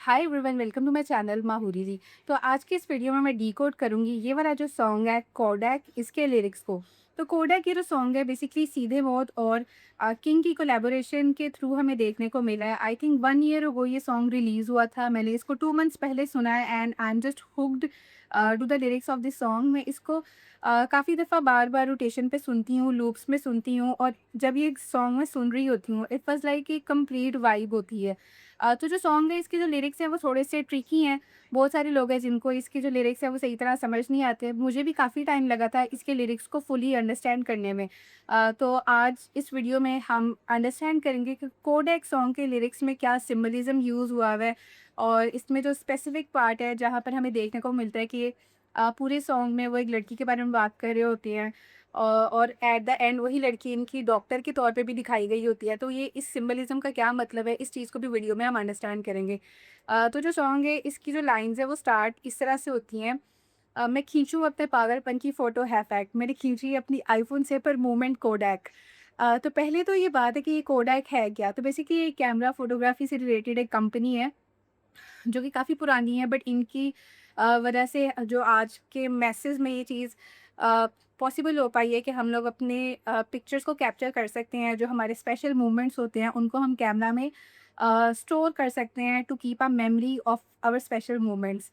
Hi everyone, welcome to my channel Mahuri ji. तो आज की इस वीडियो में मैं डीकोड करूंगी ये वाला जो सॉन्ग है कोडैक, इसके लिरिक्स को। तो कोडैक ये जो सॉन्ग है बेसिकली सीधे मौत और किंग की कोलैबोरेशन के थ्रू हमें देखने को मिला है। आई थिंक 1 ईयर अगो ये सॉन्ग रिलीज हुआ था। मैंने इसको 2 मंथ्स पहले सुना है and I am just hooked to the lyrics of this song. मैं इसको काफ़ी दफ़ा बार बार रोटेशन पे सुनती हूँ, लूप्स में सुनती हूँ, और जब ये सॉन्ग मैं सुन रही होती हूँ इट वॉज लाइक एक कंप्लीट वाइब होती है। तो जो सॉन्ग है इसके जो लिरिक्स हैं वो थोड़े से ट्रिकी हैं। बहुत सारे लोग हैं जिनको इसकी जो लिरिक्स हैं वो सही तरह समझ नहीं आते। मुझे भी काफ़ी टाइम लगा था इसके लिरिक्स को फुली अंडरस्टैंड करने में। तो आज इस वीडियो में हम अंडरस्टैंड करेंगे कि कोडेक सॉन्ग के लिरिक्स में क्या सिंबलिज़्म यूज़ हुआ हुआ है, और इसमें जो स्पेसिफिक पार्ट है जहाँ पर हमें देखने को मिलता है कि पूरे सॉन्ग में वो एक लड़की के बारे में बात कर रहे होते हैं, और एट द एंड वही लड़की इनकी डॉक्टर के तौर पे भी दिखाई गई होती है। तो ये इस सिंबलिज़्म का क्या मतलब है, इस चीज़ को भी वीडियो में हम अंडरस्टैंड करेंगे। तो जो सॉन्ग है इसकी जो लाइन्स है वो स्टार्ट इस तरह से होती हैं। मैं खींचूँ अपने पागलपन की फ़ोटो है फैक्ट, मैंने खींची अपनी आईफ़ोन से पर मोमेंट कोडैक। तो पहले तो ये बात है कि ये कोडैक है क्या? तो बेसिकली ये कैमरा फ़ोटोग्राफ़ी से रिलेटेड एक कंपनी है जो कि काफ़ी पुरानी है, बट इनकी वजह से जो आज के मैसेज में ये चीज़ पॉसिबल हो पाई है कि हम लोग अपने पिक्चर्स को कैप्चर कर सकते हैं। जो हमारे स्पेशल मोमेंट्स होते हैं उनको हम कैमरा में स्टोर कर सकते हैं to keep a memory of our special moments.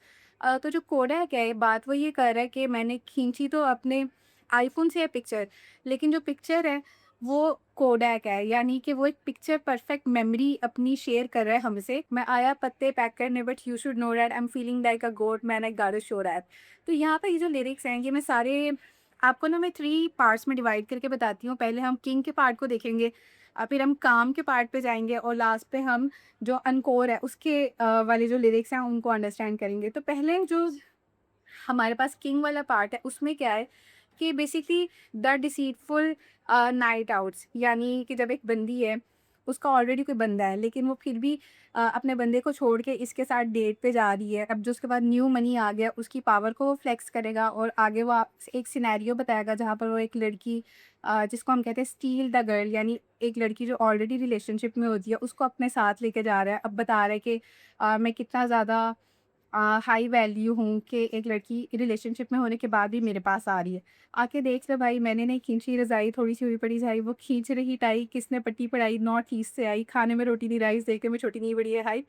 तो जो कोडैक है बात वो ये कर रहा है कि मैंने खींची तो अपने आईफोन से है पिक्चर, लेकिन जो पिक्चर है वो कोडैक है, यानी कि वो एक पिक्चर परफेक्ट मेमोरी अपनी शेयर कर रहा है हमसे। मैं आया पत्ते पैक करने but you should know that I am feeling like a goat man I got a show that. तो यहाँ पे ये जो लिरिक्स हैं ये मैं सारे आपको ना मैं 3 पार्ट्स में डिवाइड करके बताती हूँ। पहले हम किंग के पार्ट को देखेंगे, फिर हम काम के पार्ट पे जाएँगे, और लास्ट पे हम जो अनकोर है उसके वाले जो लिरिक्स हैं उनको अंडरस्टैंड करेंगे। तो पहले जो हमारे पास किंग वाला पार्ट है उसमें क्या है कि basically the deceitful night outs, यानी कि जब एक बंदी है, उसका ऑलरेडी कोई बंदा है लेकिन वो फिर भी अपने बंदे को छोड़ के इसके साथ डेट पे जा रही है। अब जो उसके बाद न्यू मनी आ गया उसकी पावर को वो फ्लेक्स करेगा, और आगे वो एक सिनेरियो बताएगा जहाँ पर वो एक लड़की जिसको हम कहते हैं स्टील द गर्ल, यानी एक लड़की जो ऑलरेडी रिलेशनशिप में होती है उसको अपने साथ लेके जा रहा है। अब बता रहा है कि मैं कितना ज़्यादा हाई वैल्यू हूँ कि एक लड़की रिलेशनशिप में होने के बाद भी मेरे पास आ रही है। आके देख ले भाई, मैंने नहीं खींची रज़ाई, थोड़ी-सी हुई पड़ी झाई, वो खींच रही टाई, किसने पट्टी पढ़ाई, नॉर्थ ईस्ट से आई, खाने में रोटी नहीं राइस, देखे में छोटी नहीं बड़ी है हाइट।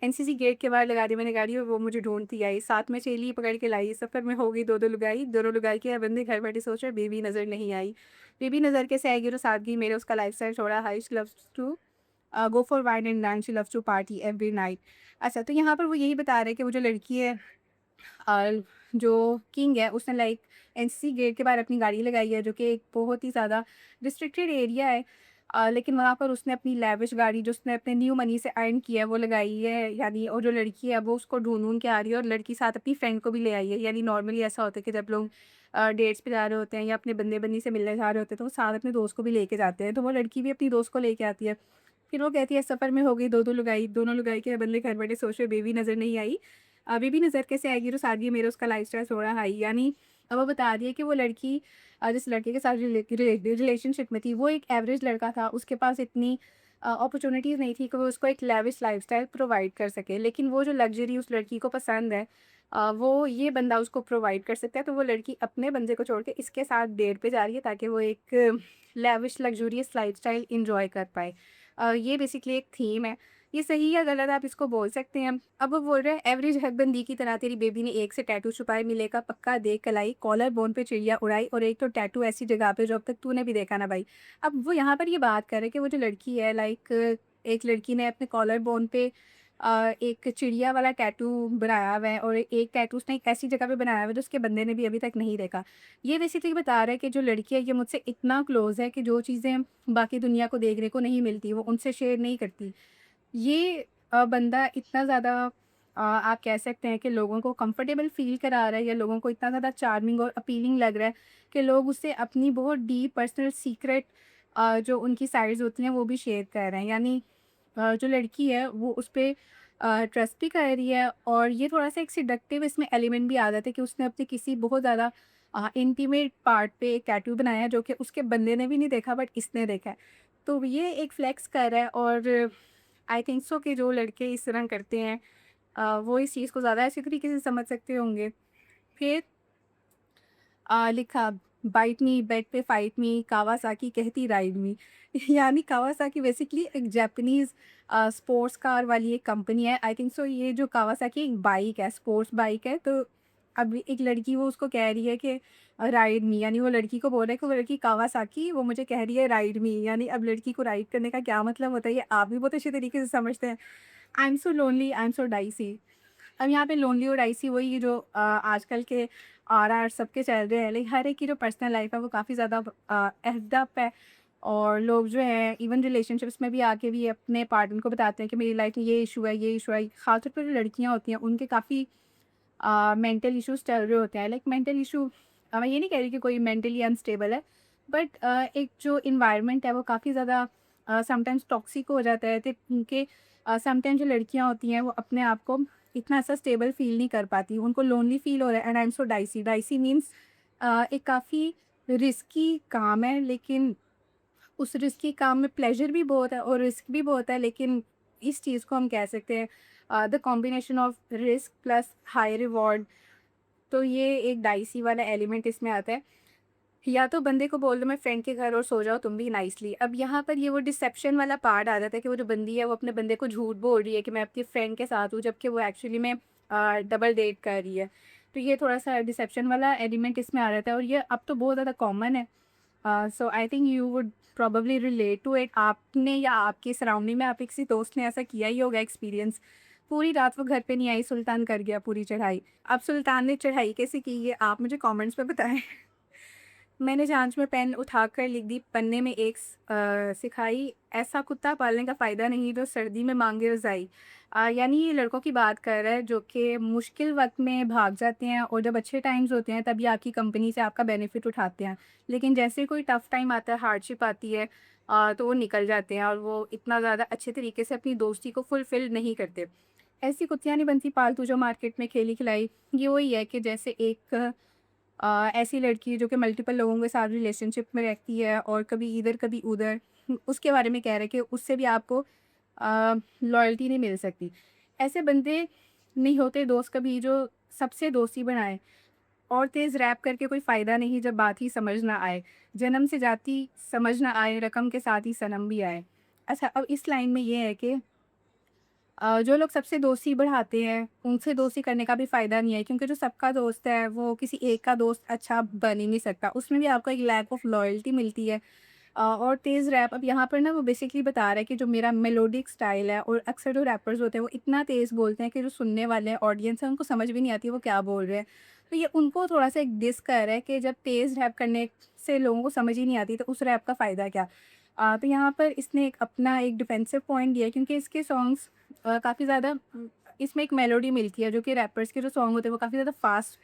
एनसीसी गेट के बाहर लगा दी मैंने गाड़ी और वो मुझे ढूँढती आई, साथ में चेली पकड़ के लाई, सफ़र में हो गई 2-2 लुगाई, दोनों लुगाई के बंदे घर बैठे सोच रहे बेबी नज़र नहीं आई। बेबी नज़र कैसे आएगी जो सादगी मेरे उसका लाइफ़स्टाइल छोड़ा, hi she loves to go for wine and dance, she loves to party every night. अच्छा, तो यहाँ पर वो यही बता रहे हैं कि वो जो लड़की है जो किंग है उसने लाइक एनसीसी गेट के बाहर अपनी गाड़ी लगाई है जो कि एक बहुत ही ज़्यादा रिस्ट्रिक्टेड एरिया है। लेकिन वहाँ पर उसने अपनी लैविश गाड़ी जो उसने अपने न्यू मनी से अर्न की है वो लगाई है, यानी, और जो लड़की है वो उसको ढूंढ के आ रही है, और लड़की साथ अपनी फ्रेंड को भी ले आई है। यानी नॉर्मली ऐसा होता है कि जब लोग डेट्स पे जा रहे होते हैं या अपने बंदे बंदी से मिलने जा रहे होते हैं तो वो साथ अपने दोस्त को भी लेके जाते हैं। तो वो लड़की भी अपनी दोस्त को लेके आती है। फिर वो कहती है सफ़र में हो गई 2-2 लुगाई, दोनों लुगाई के बंदे घर बैठे सोच रहे बेबी नज़र नहीं आई। बेबी नज़र कैसे आएगी जो सादगी मेरे उसका लाइफ़स्टाइल थोड़ा हाई, यानी अब वो बता रही है कि वो लड़की जिस लड़के के साथ रिलेशनशिप में थी वो एक एवरेज लड़का था। उसके पास इतनी अपॉर्च्युनिटीज़ नहीं थी कि वो उसको एक लेविश लाइफ़स्टाइल प्रोवाइड कर सके। लेकिन वो जो लग्ज़री उस लड़की को पसंद है वो ये बंदा उसको प्रोवाइड कर सकता है। तो वो लड़की अपने बंदे को छोड़ के इसके साथ डेट पे जा रही है ताकि वो एक लेविश लग्ज़रियस लाइफ़स्टाइल एन्जॉय कर पाए। ये बेसिकली एक थीम है। ये सही या गलत आप इसको बोल सकते हैं। अब वो बोल रहे हैं एवरेज हकबंदी की तरह तेरी बेबी ने एक से टैटू छुपाए, मिलेगा पक्का देख कलाई, कॉलर बोन पे चिड़िया उड़ाई, और एक तो टैटू ऐसी जगह पे जो अब तक तूने भी देखा ना भाई। अब वो यहाँ पर ये बात कर रहे हैं कि वो जो लड़की है लाइक एक लड़की ने अपने कॉलर बोन पे एक चिड़िया वाला टैटू बनाया हुआ है, और एक टैटू उसने एक ऐसी जगह पे बनाया हुआ है जो उसके बंदे ने भी अभी तक नहीं देखा। ये बेसिकली बता रहा है कि जो लड़की है ये मुझसे इतना क्लोज़ है कि जो चीज़ें बाकी दुनिया को देखने को नहीं मिलती वो उनसे शेयर नहीं करती। ये बंदा इतना ज़्यादा आप कह सकते हैं कि लोगों को कंफर्टेबल फ़ील करा रहा है, या लोगों को इतना ज़्यादा चार्मिंग और अपीलिंग लग रहा है कि लोग उससे अपनी बहुत डीप पर्सनल सीक्रेट जो उनकी साइड्स होती हैं वो भी शेयर कर रहे हैं। यानी जो लड़की है वो उस पे ट्रस्ट भी कर रही है, और ये थोड़ा-सा एक सेडक्टिव इसमें एलिमेंट भी आ जाता है कि उसने अपने किसी बहुत ज़्यादा इंटीमेट पार्ट पे एक टैटू बनाया है जो कि उसके बंदे ने भी नहीं देखा बट इसने देखा है। तो ये एक फ्लेक्स कर रहा है, और आई थिंक सो कि जो लड़के इस तरह करते हैं वो इस चीज़ को ज़्यादा अच्छे तरीके से समझ सकते होंगे। फिर लिखा, बाइट मी बेड पे फाइट मी कावासाकी कहती राइड मी। यानी कावासाकी बेसिकली एक जापानीज़ स्पोर्ट्स कार वाली एक कंपनी है। आई थिंक सो ये जो कावासाकी एक बाइक है, स्पोर्ट्स बाइक है। तो अब एक लड़की वो उसको कह रही है कि राइड मी, यानी वो लड़की को बोल रहा है कि वो लड़की कावासाकी वो मुझे कह रही है राइड मी। यानी अब लड़की को राइड करने का क्या मतलब होता है, ये आप भी बहुत अच्छे तरीके से समझते हैं। I am so lonely, I am so dicey. अब यहाँ पे लोनली और आईसी वही जो आजकल के आर सबके चल रहे हैं, लाइक हर एक की जो पर्सनल लाइफ है वो काफ़ी ज़्यादा एफ्ड अप है। और लोग जो है इवन रिलेशनशिप्स में भी आके भी अपने पार्टनर को बताते हैं कि मेरी लाइफ में ये इशू है, ये इशू है। खासतौर पर जो लड़कियाँ होती हैं उनके काफ़ी मेंटल इश्यूज चल रहे होते हैं। लाइक मेंटल इशू, मैं ये नहीं कह रही कि कोई मेंटली अनस्टेबल है, बट एक जो इन्वायरमेंट है वो काफ़ी ज़्यादा समटाइम्स टॉक्सिक हो जाता है। तो क्योंकि समटाइम्स जो लड़कियाँ होती हैं वो अपने आप को इतना ऐसा स्टेबल फील नहीं कर पाती, उनको लोनली फील हो रहा है। And I am so dicey, dicey means एक काफ़ी रिस्की काम है, लेकिन उस रिस्की काम में प्लेजर भी बहुत है और रिस्क भी बहुत है। लेकिन इस चीज़ को हम कह सकते हैं the combination of risk plus high reward. तो ये एक डाइसी वाला एलिमेंट इसमें आता है। या तो बंदे को बोल दो मैं फ्रेंड के घर और सो जाओ तुम भी नाइसली। अब यहाँ पर ये वो डिसेप्शन वाला पार्ट आ जाता है कि वो जो बंदी है वो अपने बंदे को झूठ बोल रही है कि मैं अपनी फ्रेंड के साथ हूँ, जबकि वो एक्चुअली में डबल डेट कर रही है। तो ये थोड़ा सा डिसेप्शन वाला एलिमेंट इसमें आ जाता है और ये अब तो बहुत ज़्यादा कॉमन है। So I think you would probably relate to it. आपने या आपके सराउंडिंग में आपके किसी दोस्त ने ऐसा किया ही होगा एक्सपीरियंस। पूरी रात वो घर पे नहीं आई, सुल्तान कर गया पूरी चढ़ाई। अब सुल्तान ने चढ़ाई कैसे की ये आप मुझे कमेंट्स में बताएं। मैंने जांच में पेन उठाकर लिख दी, पन्ने में एक सिखाई, ऐसा कुत्ता पालने का फ़ायदा नहीं जो सर्दी में मांगे रज़ाई। यानी ये लड़कों की बात कर रहा है जो कि मुश्किल वक्त में भाग जाते हैं और जब अच्छे टाइम्स होते हैं तभी आपकी कंपनी से आपका बेनिफिट उठाते हैं। लेकिन जैसे कोई टफ़ टाइम आता है, हार्डशिप आती है, तो वो निकल जाते हैं और वो इतना ज़्यादा अच्छे तरीके से अपनी दोस्ती को फुलफ़िल नहीं करते। ऐसी कुत्तियाँ नहीं बनती पालतू जो मार्केट में खेली खिलाई। ये वही है कि जैसे एक ऐसी लड़की जो कि मल्टीपल लोगों के साथ रिलेशनशिप में रहती है और कभी इधर कभी उधर, उसके बारे में कह रहे हैं कि उससे भी आपको लॉयल्टी नहीं मिल सकती। ऐसे बंदे नहीं होते दोस्त कभी जो सबसे दोस्ती बनाए। और तेज़ रैप करके कोई फ़ायदा नहीं जब बात ही समझ ना आए। जन्म से जाति समझ ना आए, रकम के साथ ही सनम भी आए। अच्छा, अब इस लाइन में ये है कि जो लोग सबसे दोस्ती बढ़ाते हैं, उनसे दोस्ती करने का भी फ़ायदा नहीं है, क्योंकि जो सबका दोस्त है, वो किसी एक का दोस्त अच्छा बन ही नहीं सकता। उसमें भी आपको एक लैक ऑफ लॉयल्टी मिलती है। और तेज़ रैप, अब यहाँ पर ना वो बेसिकली बता रहा है कि जो मेरा मेलोडिक स्टाइल है, और अक्सर जो रैपर्स होते हैं, वो इतना तेज़ बोलते हैं कि जो सुनने वाले हैं, ऑडियंस है, उनको समझ भी नहीं आती वो क्या बोल रहे हैं। तो ये उनको थोड़ा-सा एक डिस कर रहा है कि जब तेज़ रैप करने से लोगों को समझ ही नहीं आती, तो उस रैप का फ़ायदा क्या? तो यहाँ पर इसने एक अपना एक डिफेंसिव पॉइंट दिया है, क्योंकि इसके सॉन्ग्स काफ़ी ज़्यादा इसमें एक मेलोडी मिलती है, जो कि रैपर्स के जो सॉन्ग होते हैं वो काफ़ी ज़्यादा फास्ट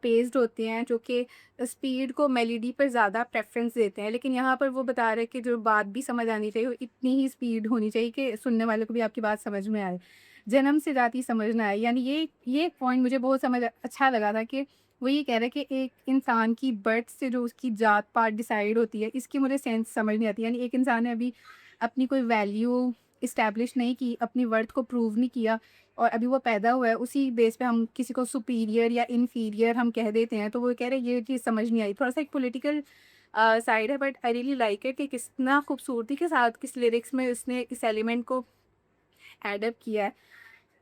पेस्ड होते हैं, जो कि स्पीड को मेलोडी पर ज़्यादा प्रेफ़रेंस देते हैं। लेकिन यहाँ पर वो बता रहे हैं कि जो बात भी समझ आनी चाहिए, वो इतनी ही स्पीड होनी चाहिए कि सुनने वाले को भी आपकी बात समझ में आए। जन्म से जाति समझ ना आए, यानी ये पॉइंट मुझे बहुत समझ अच्छा लगा था कि वो ये कह रहे हैं कि एक इंसान की बर्थ से जो उसकी जात-पात डिसाइड होती है, इसकी मुझे सेंस समझ नहीं आती। यानी एक इंसान ने अभी अपनी कोई वैल्यू इस्टैब्लिश नहीं की, अपनी वर्थ को प्रूव नहीं किया, और अभी वो पैदा हुआ है, उसी बेस पे हम किसी को सुपीरियर या इन्फीरियर हम कह देते हैं। तो वो कह रहे हैं ये चीज़ समझ नहीं आई। थोड़ा-सा एक पॉलिटिकल साइड है, but I really like it कि कितना खूबसूरती के साथ किस लिरिक्स में उसने इस एलिमेंट को एड अप किया है।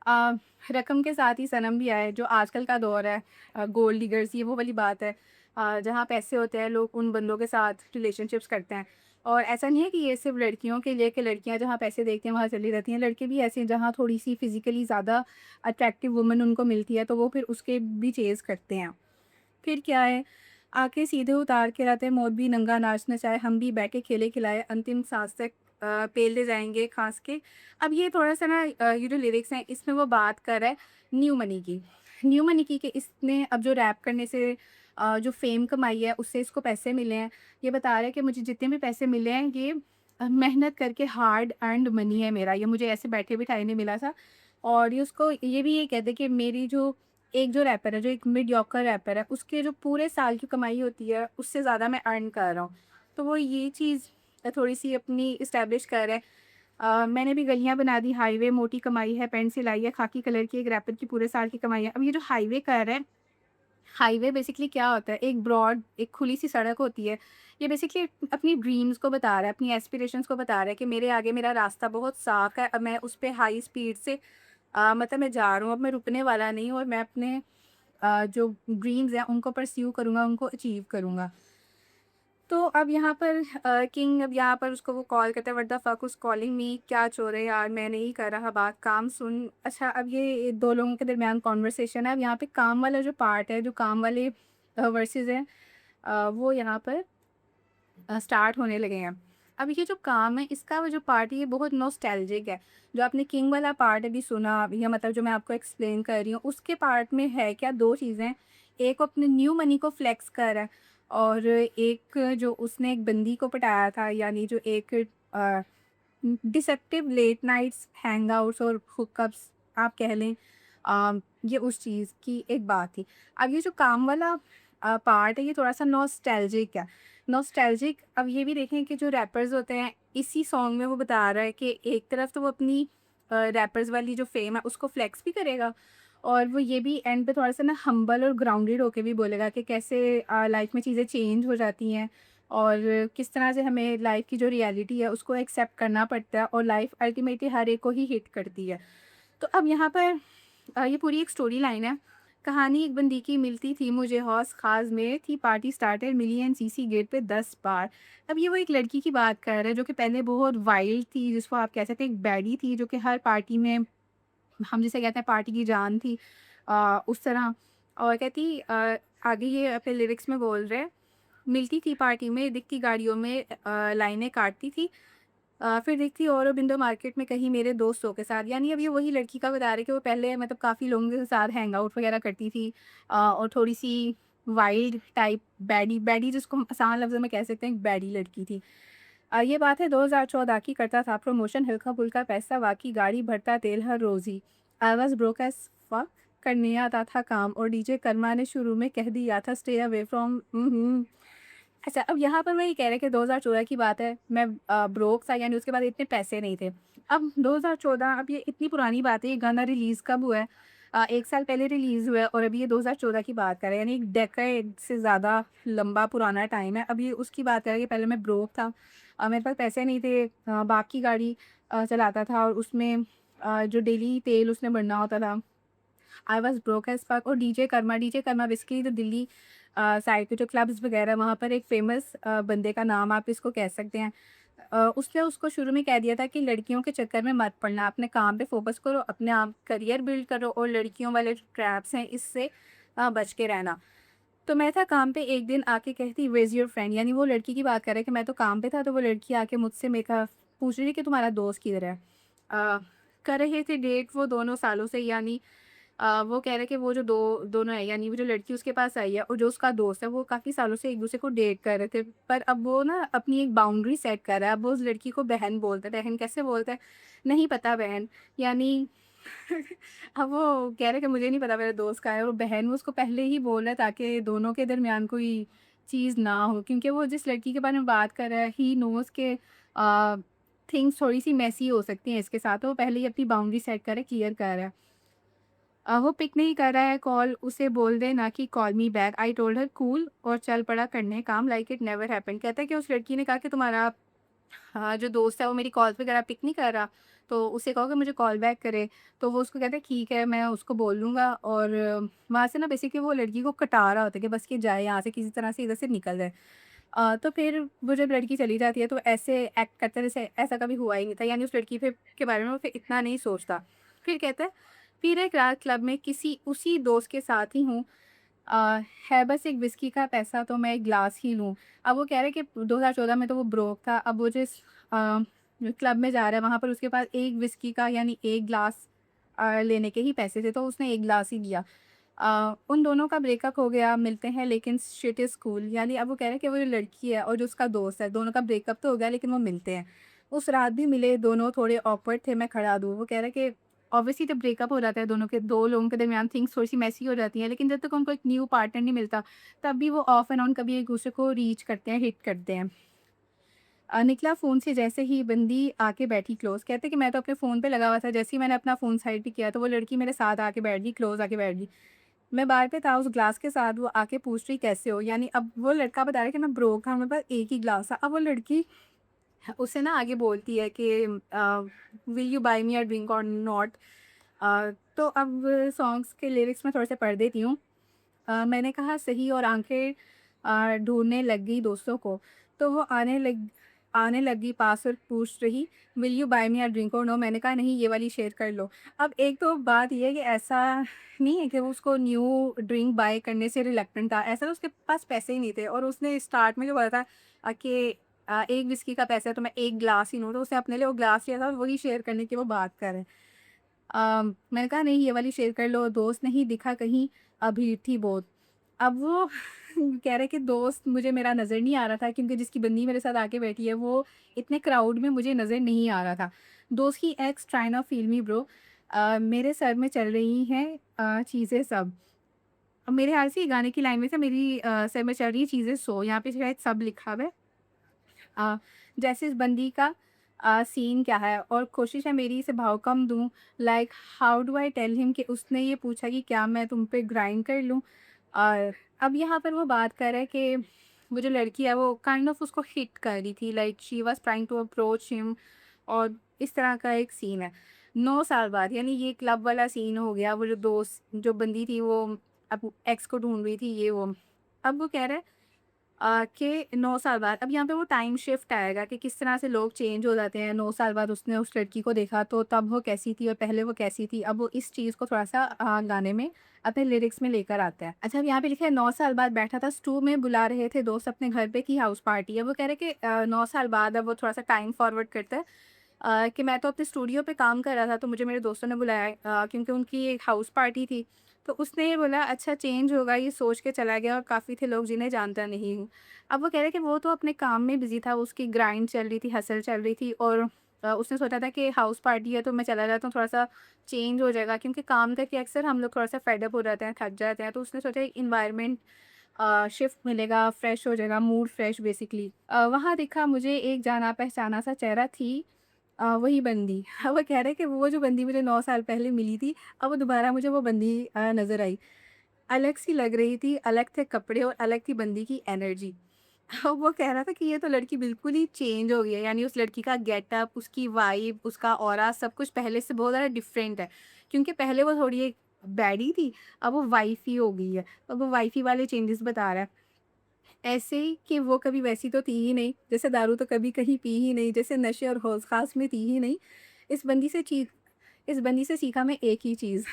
अ, रकम के साथ ही सनम भी आए, जो आजकल का दौर है, गोल्ड डिगर्स, ये वो वाली बात है। जहाँ पैसे होते हैं लोग उन बंदों के साथ रिलेशनशिप्स करते हैं। और ऐसा नहीं है कि ये सिर्फ लड़कियों के लिए, कि लड़कियाँ जहाँ पैसे देखती हैं वहाँ चली रहती हैं। लड़के भी ऐसे हैं जहाँ थोड़ी-सी फिज़िकली ज़्यादा अट्रैक्टिव वुमन उनको मिलती है, तो वो फिर उसके भी चेज़ करते हैं। फिर क्या है, आके सीधे उतार के लाते, मौत भी नंगा नाच नचाए, हम भी बैठे खेले खिलाए, अंतिम सांस तक पेले जाएँगे खास के। अब ये थोड़ा-सा ना ये जो लिरिक्स हैं इसमें वो बात कर रहा है न्यू मनी की। न्यू मनी की कि इसने अब जो रैप करने से जो फ़ेम कमाई है उससे इसको पैसे मिले हैं। ये बता रहा है कि मुझे जितने भी पैसे मिले हैं ये मेहनत करके हार्ड अर्न्ड मनी है मेरा, ये मुझे ऐसे बैठे-बिठाए नहीं मिला था। और ये उसको ये भी ये कहते हैं कि मेरी जो एक जो रैपर है, जो एक मीडियोकर रैपर है, उसके जो पूरे साल की कमाई होती है, उससे ज़्यादा मैं अर्न कर रहा हूँ। तो वो ये चीज़ थोड़ी-सी अपनी इस्टैब्लिश कर रहा है। मैंने भी गलियाँ बना दी, हाईवे मोटी कमाई है, पेंट सिलाई है, खाकी कलर की एक रैपर की पूरे साल की कमाई है। अब ये जो हाईवे कह रहे हैं, हाईवे बेसिकली क्या होता है? एक ब्रॉड एक खुली-सी सड़क होती है। ये बेसिकली अपनी ड्रीम्स को बता रहा है, अपनी एस्पिरेशंस को बता रहा है कि मेरे आगे मेरा रास्ता बहुत साफ़ है। अब मैं उस पे हाई स्पीड से मतलब मैं जा रहा हूँ, अब मैं रुकने वाला नहीं हूँ और मैं अपने जो ड्रीम्स हैं उनको परस्यू करूँगा, उनको अचीव करूँगा। तो अब यहाँ पर किंग अब यहाँ पर उसको वो कॉल करता है, what the fuck whose calling me, क्या चो रहे यार, मैं नहीं कर रहा बात, काम सुन। अच्छा, अब ये 2 लोगों के दरमियान कन्वर्सेशन है। अब यहाँ पे काम वाला जो पार्ट है, जो काम वाले वर्सेस हैं, वो यहाँ पर स्टार्ट होने लगे हैं। अब ये जो काम है, इसका वो जो पार्ट है, ये बहुत नॉस्टैल्जिक है। जो आपने किंग वाला पार्ट अभी सुना, या मतलब जो मैं आपको एक्सप्लेन कर रही हूँ, उसके पार्ट में है क्या, 2 चीज़ें। एक वो अपने न्यू मनी को फ्लेक्स कर रहा है, और एक जो उसने एक बंदी को पटाया था, यानी जो एक अ, डिसेप्टिव लेट नाइट्स हैंगआउट्स और हुकअप्स आप कह लें, ये उस चीज़ की एक बात थी। अब ये जो काम वाला पार्ट है, ये थोड़ा-सा नॉस्टैल्जिक है। नॉस्टैल्जिक अब ये भी देखें कि जो रैपर्स होते हैं, इसी सॉन्ग में वो बता रहा है कि एक तरफ तो वो अपनी रैपर्स वाली जो फ़ेम है उसको फ्लेक्स भी करेगा, और वो ये भी एंड पे थोड़ा-सा ना हम्बल और ग्राउंडेड होके भी बोलेगा कि कैसे लाइफ़ में चीज़ें चेंज हो जाती हैं, और किस तरह से हमें लाइफ़ की जो रियलिटी है उसको एक्सेप्ट करना पड़ता है, और लाइफ़ अल्टीमेटली हर एक को ही हिट करती है। तो अब यहाँ पर ये पूरी एक स्टोरी लाइन है। कहानी एक बंदी की, मिलती थी मुझे हौस खास में, थी पार्टी स्टार्टर, मिली एनसीसी गेट पे 10 बार। अब ये वो एक लड़की की बात कर रहा है जो कि पहले बहुत वाइल्ड थी, जिसको आप कह सकते हैं एक बैडी थी, जो कि हर पार्टी में हम जिसे कहते हैं पार्टी की जान थी, उस तरह। और कहती आगे ये अपने लिरिक्स में बोल रहे हैं, मिलती थी पार्टी में, दिखती गाड़ियों में, लाइनें काटती थी, फिर दिखती औरोबिंदो मार्केट में कहीं मेरे दोस्तों के साथ। यानी अब ये वही लड़की का बता रहे हैं कि वो पहले मतलब काफ़ी लोगों के साथ हैंग आउट वगैरह करती थी, और थोड़ी-सी वाइल्ड टाइप बैडी बैडी जिसको हम आसान लफ्ज़ों में कह सकते हैं, एक बैडी लड़की थी। ये बात है 2014 की, करता था प्रमोशन हल्का-फुल्का पैसा, वाक़ई गाड़ी भरता तेल हर रोज़ ही। I was broke as fuck, करने आता था काम, और डीजे कर्मा ने शुरू में कह दिया था स्टे अवे फ्रॉम अच्छा, अब यहाँ पर मैं ये कह रहा कि 2014 की बात है, मैं ब्रोक था, यानी उसके बाद इतने पैसे नहीं थे। अब 2014, अब ये इतनी पुरानी बात है, ये गाना रिलीज़ कब हुआ है? 1 साल पहले रिलीज़ हुआ है, और अभी ये 2014 की बात कर रहे हैं, यानी 1 डेकेड से ज़्यादा लंबा पुराना टाइम है। अब ये उसकी बात कर रहे हैं कि पहले मैं ब्रोक था, मेरे पास पैसे नहीं थे, बाप की गाड़ी चलाता था, और उसमें जो डेली तेल उसने भरना होता था। आई वाज़ ब्रोक एज़ फक। और डीजे कर्मा बेसिकली जो दिल्ली साइड के जो क्लब्स वगैरह, वहाँ पर एक फ़ेमस बंदे का नाम आप इसको कह सकते हैं। उसने उसको शुरू में कह दिया था कि लड़कियों के चक्कर में मत पड़ना, अपने काम पे फ़ोकस करो, अपने आप करियर बिल्ड करो, और लड़कियों वाले जो ट्रैप्स हैं इससे बच के रहना। तो मैं था काम पे, एक दिन आके कहती वेयर इज़ योर फ्रेंड, यानी वो लड़की की बात कर रहे हैं कि मैं तो काम पे था, तो वो लड़की आके मुझसे मेरे का पूछ रही है कि तुम्हारा दोस्त किधर है? अ, कर रहे थे डेट वो दोनों सालों से, यानी वो कह रहे हैं कि वो जो दोनों है, यानी वो जो लड़की उसके पास आई है और जो उसका दोस्त है, वो काफ़ी सालों से एक-दूसरे को डेट कर रहे थे। पर अब वो ना अपनी एक बाउंड्री सेट कर रहा है। अब वो उस लड़की को बहन बोलता है। बहन कैसे बोलता है? नहीं पता बहन, यानी अब वो कह रहा है कि मुझे नहीं पता मेरा दोस्त कहाँ है, और बहन वो उसको पहले ही बोल रहा है ताकि दोनों के दरमियान कोई चीज़ ना हो। क्योंकि वो जिस लड़की के बारे में बात कर रहा है, ही नोज़ के थिंग्स थोड़ी-सी मेसी हो सकती हैं इसके साथ, तो वो पहले ही अपनी बाउंड्री सेट कर रहा है, क्लियर कर रहा है। वो पिक नहीं कर रहा है कॉल, उसे बोल दे ना कि कॉल मी बैक, आई टोल्ड हर कूल, और चल पड़ा करने काम लाइक इट नेवर हैपेंड। कहता है कि उस लड़की ने कहा कि तुम्हारा जो दोस्त है वो मेरी कॉल्स वगैरह पिक नहीं कर रहा, तो उसे कहो कि मुझे कॉल बैक करे। तो वो उसको कहता है ठीक है, मैं उसको बोल लूँगा, और वहाँ से ना बेसिकली वो लड़की को कटा रहा होता है कि बस ये जाए यहाँ से, किसी तरह से इधर से निकल जाए। तो फिर वो जब लड़की चली जाती है तो ऐसे एक्ट करता है जैसे ऐसा कभी हुआ ही नहीं था, यानी उस लड़की फिर के बारे में वो फिर इतना नहीं सोचता। फिर कहता है, फिर एक रात क्लब में किसी उसी दोस्त के साथ ही हूँ, है बस एक विस्की का पैसा तो मैं एक ग्लास ही लूँ। अब वो कह रहे हैं कि 2014 में तो वो ब्रोक था, अब वो जिस क्लब में जा रहा है वहाँ पर उसके पास एक विस्की का यानी 1 ग्लास लेने के ही पैसे थे, तो उसने 1 ग्लास ही लिया। उन दोनों का ब्रेकअप हो गया, मिलते हैं लेकिन शिट इज़ कूल, यानी अब वो कह रहे हैं कि वो जो लड़की है और जो उसका दोस्त है, दोनों का ब्रेकअप तो हो गया लेकिन वो मिलते हैं। उस रात भी मिले, दोनों थोड़े ऑकवर्ड थे, मैं खड़ा दूँ। वो कह रहा है कि ऑब्वियसली जब ब्रेकअप हो जाता है दोनों के, 2 लोगों के दरमियान थिंग्स थोड़ी-सी मेसी हो जाती हैं, लेकिन जब तक उनको एक न्यू पार्टनर नहीं मिलता, तब भी वो ऑफ एंड ऑन कभी एक-दूसरे को रीच करते हैं, हिट करते हैं। निकला फ़ोन से जैसे ही बंदी आके बैठी क्लोज़, कहते कि मैं तो अपने फ़ोन पे लगा हुआ था, जैसे ही मैंने अपना फ़ोन साइड पे किया तो वो लड़की मेरे साथ आके बैठ गई, क्लोज़ आके बैठ गई। मैं बार पे था उस ग्लास के साथ, वो आके पूछ रही कैसे हो? यानी अब वो लड़का बता रहा है कि मैं ब्रोक था, मेरे पास एक ही ग्लास था। अब वो लड़की उससे ना आगे बोलती है कि will you buy me a drink or not? तो अब सॉन्ग्स के लिरिक्स मैं थोड़े से पढ़ देती हूँ। मैंने कहा सही और आंखें ढूँढने लग गई दोस्तों को, तो वो आने लगी पास और पूछ रही, will you buy me a drink or no? मैंने कहा नहीं, ये वाली शेयर कर लो। अब एक तो बात ये है कि ऐसा नहीं है कि वो उसको न्यू ड्रिंक बाय करने से रिलक्टेंट था, ऐसा तो उसके पास पैसे ही नहीं थे और उसने स्टार्ट में जो बोला था कि एक विस्की का पैसा है तो मैं 1 ग्लास ही लूँ, तो उसने अपने लिए वो ग्लास लिया था और वही शेयर करने की वो बात कर रहे हैं। मैंने कहा नहीं, ये वाली शेयर कर लो, दोस्त नहीं दिखा कहीं, भीड़ थी बहुत। अब वो कह रहे कि दोस्त मुझे मेरा नज़र नहीं आ रहा था क्योंकि जिसकी बंदी मेरे साथ आके बैठी है वो इतने क्राउड में मुझे नज़र नहीं आ रहा था। दोस्त की x try not feel me bro, मेरे सर में चल रही हैं चीज़ें सब। अब मेरे ख़्याल से ये गाने की लाइन में से मेरी सर में चल रही है चीज़ें सो, यहाँ पे शायद सब लिखा हुआ है। अ, जैसे इस बंदी का सीन क्या है और कोशिश है मेरी इसे भाव कम दूँ, like how do I tell him कि उसने ये पूछा कि क्या मैं तुम पे ग्राइंड कर लूँ? और अब यहाँ पर वो बात कर रहा है कि वो जो लड़की है वो काइंड ऑफ उसको हिट कर रही थी, like she was trying to approach him और इस तरह का एक सीन है। 9 साल बाद यानी ये क्लब वाला सीन हो गया, वो जो दोस्त जो बंदी थी वो अब एक्स को ढूँढ रही थी ये वो। अब वो कह रहा है कि 9 साल बाद अब यहाँ पे वो टाइम शिफ्ट आएगा कि किस तरह से लोग चेंज हो जाते हैं। 9 साल बाद उसने उस लड़की को देखा तो तब वो कैसी थी और पहले वो कैसी थी। अब वो इस चीज़ को थोड़ा-सा गाने में अपने लिरिक्स में लेकर आता है। अच्छा, अब यहाँ पे लिखा है 9 साल बाद बैठा था स्टू में बुला रहे थे दोस्त अपने घर पे की हाउस पार्टी। अब वो कह रहे हैं कि 9 साल बाद अब वो थोड़ा-सा टाइम फॉरवर्ड करता है कि मैं तो अपने स्टूडियो पे काम कर रहा था तो मुझे मेरे दोस्तों ने बुलाया क्योंकि उनकी एक हाउस पार्टी थी। तो उसने ये बोला अच्छा चेंज होगा ये सोच के चला गया और काफ़ी थे लोग जिन्हें जानता नहीं हूँ। अब वो कह रहे हैं कि वो तो अपने काम में बिज़ी था, उसकी ग्राइंड चल रही थी, हसल चल रही थी और उसने सोचा था कि हाउस पार्टी है तो मैं चला जाता हूँ, थोड़ा-सा चेंज हो जाएगा क्योंकि काम करके अक्सर हम लोग थोड़ा-सा फेड अप हो जाते हैं, थक जाते हैं। तो उसने सोचा एनवायरनमेंट शिफ्ट मिलेगा, फ्रेश हो जाएगा, मूड फ्रेश बेसिकली। वहाँ दिखा मुझे एक जाना-पहचाना सा चेहरा थी वही बंदी। अब वो कह रहे हैं कि वो जो बंदी मुझे 9 साल पहले मिली थी, अब वो दोबारा मुझे वो बंदी नज़र आई। अलग सी लग रही थी, अलग थे कपड़े और अलग थी बंदी की एनर्जी। अब वो कह रहा था कि ये तो लड़की बिल्कुल ही चेंज हो गई है, यानी उस लड़की का गेटअप, उसकी वाइब, उसका ऑरा सब कुछ पहले से बहुत ज़्यादा डिफरेंट है। क्योंकि पहले वो थोड़ी एक बैडी थी, अब वो वाइफ़ी हो गई है। अब वो वाइफ़ी वाले चेंजेस बता रहा है। ऐसे ही कि वो कभी वैसी तो थी ही नहीं, जैसे दारू तो कभी कहीं पी ही नहीं, जैसे नशे और हौस-खास में थी ही नहीं। इस बंदी से ची इस बंदी से सीखा मैं एक ही चीज़।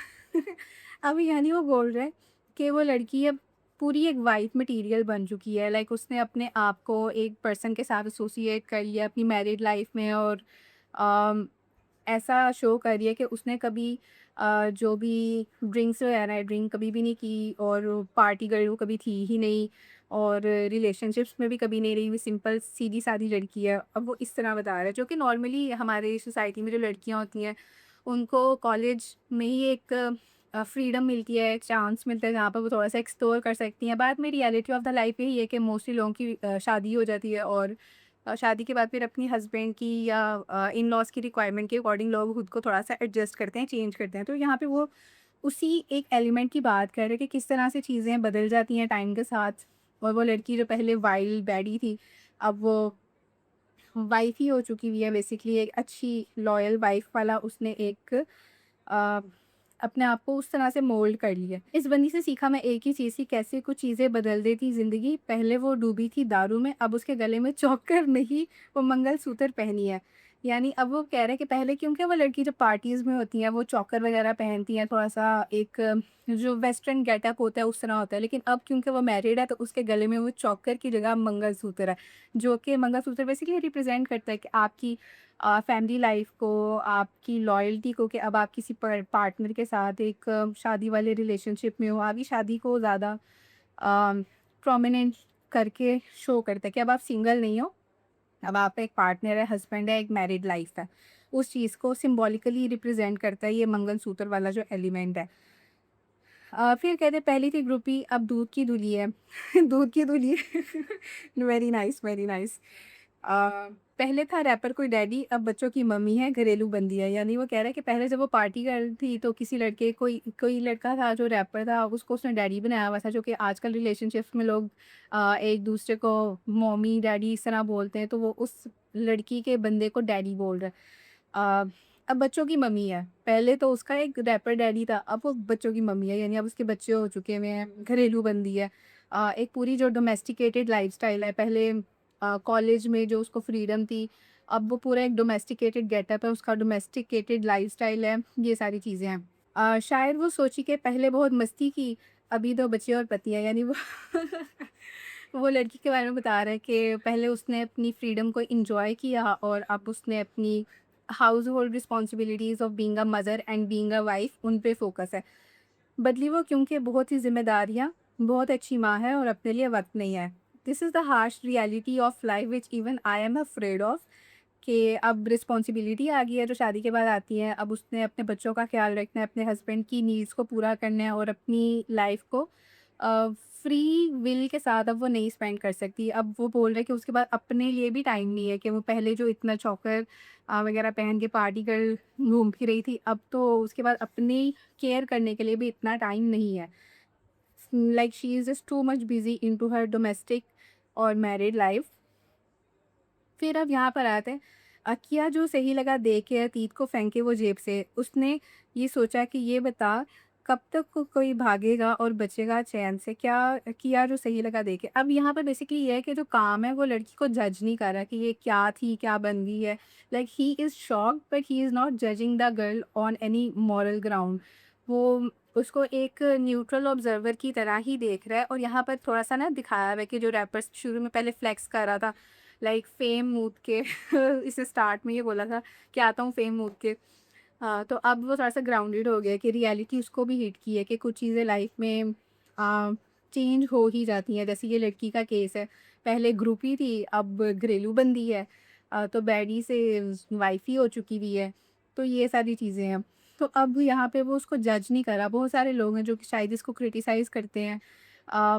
अब यानी वो बोल रहा है कि वो लड़की अब पूरी एक वाइफ़ मटीरियल बन चुकी है, लाइक उसने अपने आप को एक पर्सन के साथ एसोसिएट कर लिया अपनी मैरिड लाइफ़ में और अम, ऐसा शो कर रही है कि उसने कभी जो भी ड्रिंक्स वगैरह है, ड्रिंक कभी भी नहीं की और पार्टी गर्ल वो कभी थी ही नहीं और रिलेशनशिप्स में भी कभी नहीं रही, वो सिंपल सीधी-सादी लड़की है। अब वो इस तरह बता रहा है, जो कि नॉर्मली हमारे सोसाइटी में जो लड़कियाँ होती हैं, उनको कॉलेज में ही एक फ्रीडम मिलती है, एक चांस मिलता है, जहाँ पर वो थोड़ा-सा एक्सप्लोर कर सकती हैं। बाद में रियलिटी ऑफ द लाइफ यही है कि मोस्टली लोगों की शादी हो जाती है और शादी के बाद फिर अपनी हस्बैंड की या इन-लॉज़ की रिक्वायरमेंट के अकॉर्डिंग लोग खुद को थोड़ा-सा एडजस्ट करते हैं, चेंज करते हैं। तो यहाँ पे वो उसी एक एलिमेंट की बात कर रहे हैं कि किस तरह से चीज़ें बदल जाती हैं टाइम के साथ और वो लड़की जो पहले वाइल्ड बैडी थी, अब वो वाइफ़ ही हो चुकी हुई है बेसिकली एक अच्छी लॉयल वाइफ़ वाला उसने एक अ, अपने आप को उस तरह से मोल्ड कर लिया। इस बंदी से सीखा मैं एक ही चीज़ कि कैसे कुछ चीज़ें बदल देती ज़िंदगी। पहले वो डूबी थी दारू में, अब उसके गले में चौकर नहीं, वो मंगलसूत्र पहनी है। यानी अब वो कह रहे हैं कि पहले क्योंकि वो लड़की जब पार्टीज़ में होती हैं, वो चौकर वगैरह पहनती हैं, थोड़ा-सा एक जो वेस्टर्न गेटअप होता है, उस तरह होता है। लेकिन अब क्योंकि वो मैरिड है, तो उसके गले में वो चौकर की जगह मंगलसूत्र है, जो कि मंगलसूत्र बेसिकली रिप्रेज़ेंट करता है कि आपकी फैमिली लाइफ को, आपकी लॉयल्टी को कि अब आप किसी पार्टनर के साथ एक शादी वाले रिलेशनशिप में हो। आपकी शादी को ज़्यादा प्रोमिनेंट करके शो करता है कि अब आप सिंगल नहीं हो, अब आपका एक पार्टनर है, हस्बैंड है, एक मैरिड लाइफ है। उस चीज़ को सिंबॉलिकली रिप्रेज़ेंट करता है ये मंगलसूत्र वाला जो एलिमेंट है। फिर कहते हैं पहली थी ग्रुपी अब दूध की धुली है। दूध की धुली है। Very nice, very nice. पहले था रैपर कोई डैडी, अब बच्चों की मम्मी है, घरेलू बंदी है। यानी वो कह रहा है कि पहले जब वो पार्टी गर्ल थी तो किसी लड़के कोई कोई लड़का था जो रैपर था, उसको उसने डैडी बनाया हुआ था, जो कि आजकल रिलेशनशिप्स में लोग एक-दूसरे को मम्मी, डैडी इस तरह बोलते हैं, तो वो उस लड़की के बंदे को डैडी बोल रहा है। अ, अब बच्चों की मम्मी है, पहले तो उसका एक रैपर डैडी था, अब वो बच्चों की मम्मी है, यानी अब उसके बच्चे हो चुके हुए हैं, घरेलू बंदी है। एक पूरी जो डोमेस्टिकेटेड लाइफ़स्टाइल है, पहले कॉलेज में जो उसको फ्रीडम थी, अब वो पूरा एक डोमेस्टिकेटेड गेटअप है, उसका डोमेस्टिकेटेड लाइफ़स्टाइल है, ये सारी चीज़ें हैं। शायद वो सोची कि पहले बहुत मस्ती की, अभी 2 बच्चे और पति है, यानी वो वो लड़की के बारे में बता रहा है कि पहले उसने अपनी फ्रीडम को एन्जॉय किया और अब उसने अपनी house hold responsibilities of being a mother and being a wife उन पे फ़ोकस है। बदली वो क्योंकि बहुत ही ज़िम्मेदारियाँ, बहुत अच्छी माँ है और अपने लिए वक़्त नहीं है। This is the harsh reality of life which even I am afraid of, कि अब रिस्पॉन्सिबिलिटी आ गई है जो शादी के बाद आती है। अब उसने अपने बच्चों का ख़्याल रखना है, अपने हस्बैंड की नीड्स को पूरा करना है और अपनी लाइफ़ को फ्री विल के साथ अब वो नहीं स्पेंड कर सकती। अब वो बोल रहा है कि उसके बाद अपने लिए भी टाइम नहीं है, कि वो पहले जो इतना चोकर वग़ैरह पहन के पार्टी कर घूमती रही थी, अब तो उसके बाद अपनी केयर करने के लिए भी इतना टाइम नहीं है। Like she is just too much busy into her domestic और मैरिड लाइफ़। फिर अब यहाँ पर आते हैं, किया जो सही लगा दे के अतीत को फेंके वो जेब से। उसने ये सोचा कि ये बता कब तक कोई भागेगा और बचेगा चैन से, क्या किया जो सही लगा दे के। अब यहाँ पर बेसिकली ये है कि जो काम है वो लड़की को जज नहीं कर रहा कि ये क्या थी, क्या बन गई है। Like he is shocked but he is not judging the girl on any moral ground. वो उसको एक न्यूट्रल ऑब्जर्वर की तरह ही देख रहा है और यहाँ पर थोड़ा-सा ना दिखाया हुआ है कि जो रैपर्स शुरू में पहले फ्लेक्स कर रहा था, लाइक फेम मूद के इसे स्टार्ट में ये बोला था कि आता हूँ फेम मूद के। हाँ, तो अब वो थोड़ा-सा ग्राउंडेड हो गया कि रियलिटी उसको भी हिट की है कि कुछ चीज़ें लाइफ में चेंज हो ही जाती हैं। जैसे ये लड़की का केस है, पहले ग्रुपी थी, अब घरेलू बंदी है। तो बैडी से वाइफ़ ही हो चुकी हुई है। तो ये सारी चीज़ें हैं। तो अब यहाँ पे वो उसको जज नहीं कर रहा। बहुत सारे लोग हैं जो कि शायद इसको क्रिटिसाइज़ करते हैं।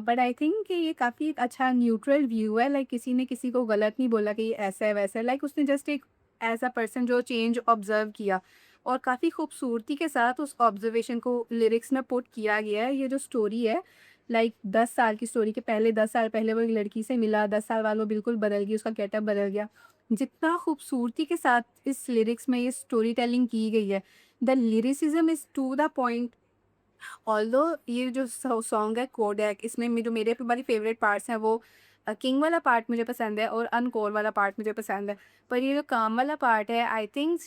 बट आई थिंक कि ये काफ़ी एक अच्छा न्यूट्रल व्यू है, लाइक किसी ने किसी को गलत नहीं बोला कि ये ऐसा है, वैसा है। लाइक उसने जस्ट एक एज़ अ पर्सन जो चेंज ऑब्ज़र्व किया और काफ़ी खूबसूरती के साथ उस ऑब्ज़र्वेशन को लिरिक्स में पुट किया गया है। ये जो स्टोरी है, लाइक 10 साल की स्टोरी के पहले 10 साल पहले वो एक लड़की से मिला, 10 साल बाद वो बिल्कुल बदल गई, उसका गेटअप बदल गया। जितना खूबसूरती के साथ इस लिरिक्स में ये स्टोरी टेलिंग की गई है, the lyricism is to the point. Although ये जो सॉन्ग है कोडैक, इसमें जो मेरे हमारी फेवरेट पार्ट्स हैं वो किंग वाला पार्ट मुझे पसंद है और अनकोर वाला पार्ट मुझे पसंद है। पर ये जो काम वाला पार्ट है, I think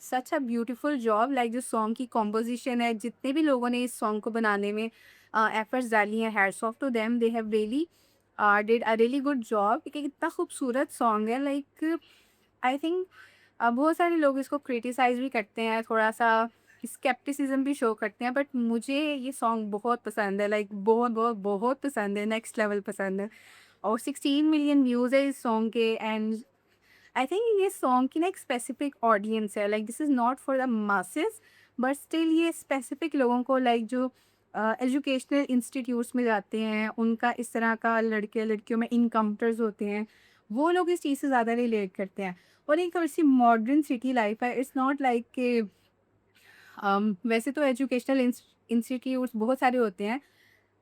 such a beautiful job, like जो सॉन्ग की कॉम्पोजिशन है, जितने भी लोगों ने इस सॉन्ग को बनाने में एफर्ट्स डाली हैं, hats off to them, they have really did a really good job. क्योंकि कितना खूबसूरत सॉन्ग है, लाइक आई थिंक बहुत सारे लोग इसको क्रिटिसाइज़ भी करते हैं, थोड़ा-सा स्केप्टिसिज़्म भी शो करते हैं, बट मुझे ये सॉन्ग बहुत पसंद है, लाइक बहुत, बहुत, बहुत पसंद है, नेक्स्ट लेवल पसंद है। और 16 मिलियन व्यूज़ है इस सॉन्ग के एंड आई थिंक ये सॉन्ग की ना एक स्पेसिफिक ऑडियंस है, like this is not for the masses, but still ये स्पेसिफिक लोगों को, लाइक जो एजुकेशनल इंस्टीट्यूट्स में जाते हैं, उनका इस तरह का लड़के-लड़कियों में इनकाउंटर्स होते हैं, वो लोग इस चीज़ से ज़्यादा रिलेट करते हैं। और एक थोड़ी-सी मॉडर्न सिटी लाइफ़ है, इट्स नॉट लाइक कि वैसे तो एजुकेशनल इंस्टीट्यूट्स बहुत सारे होते हैं,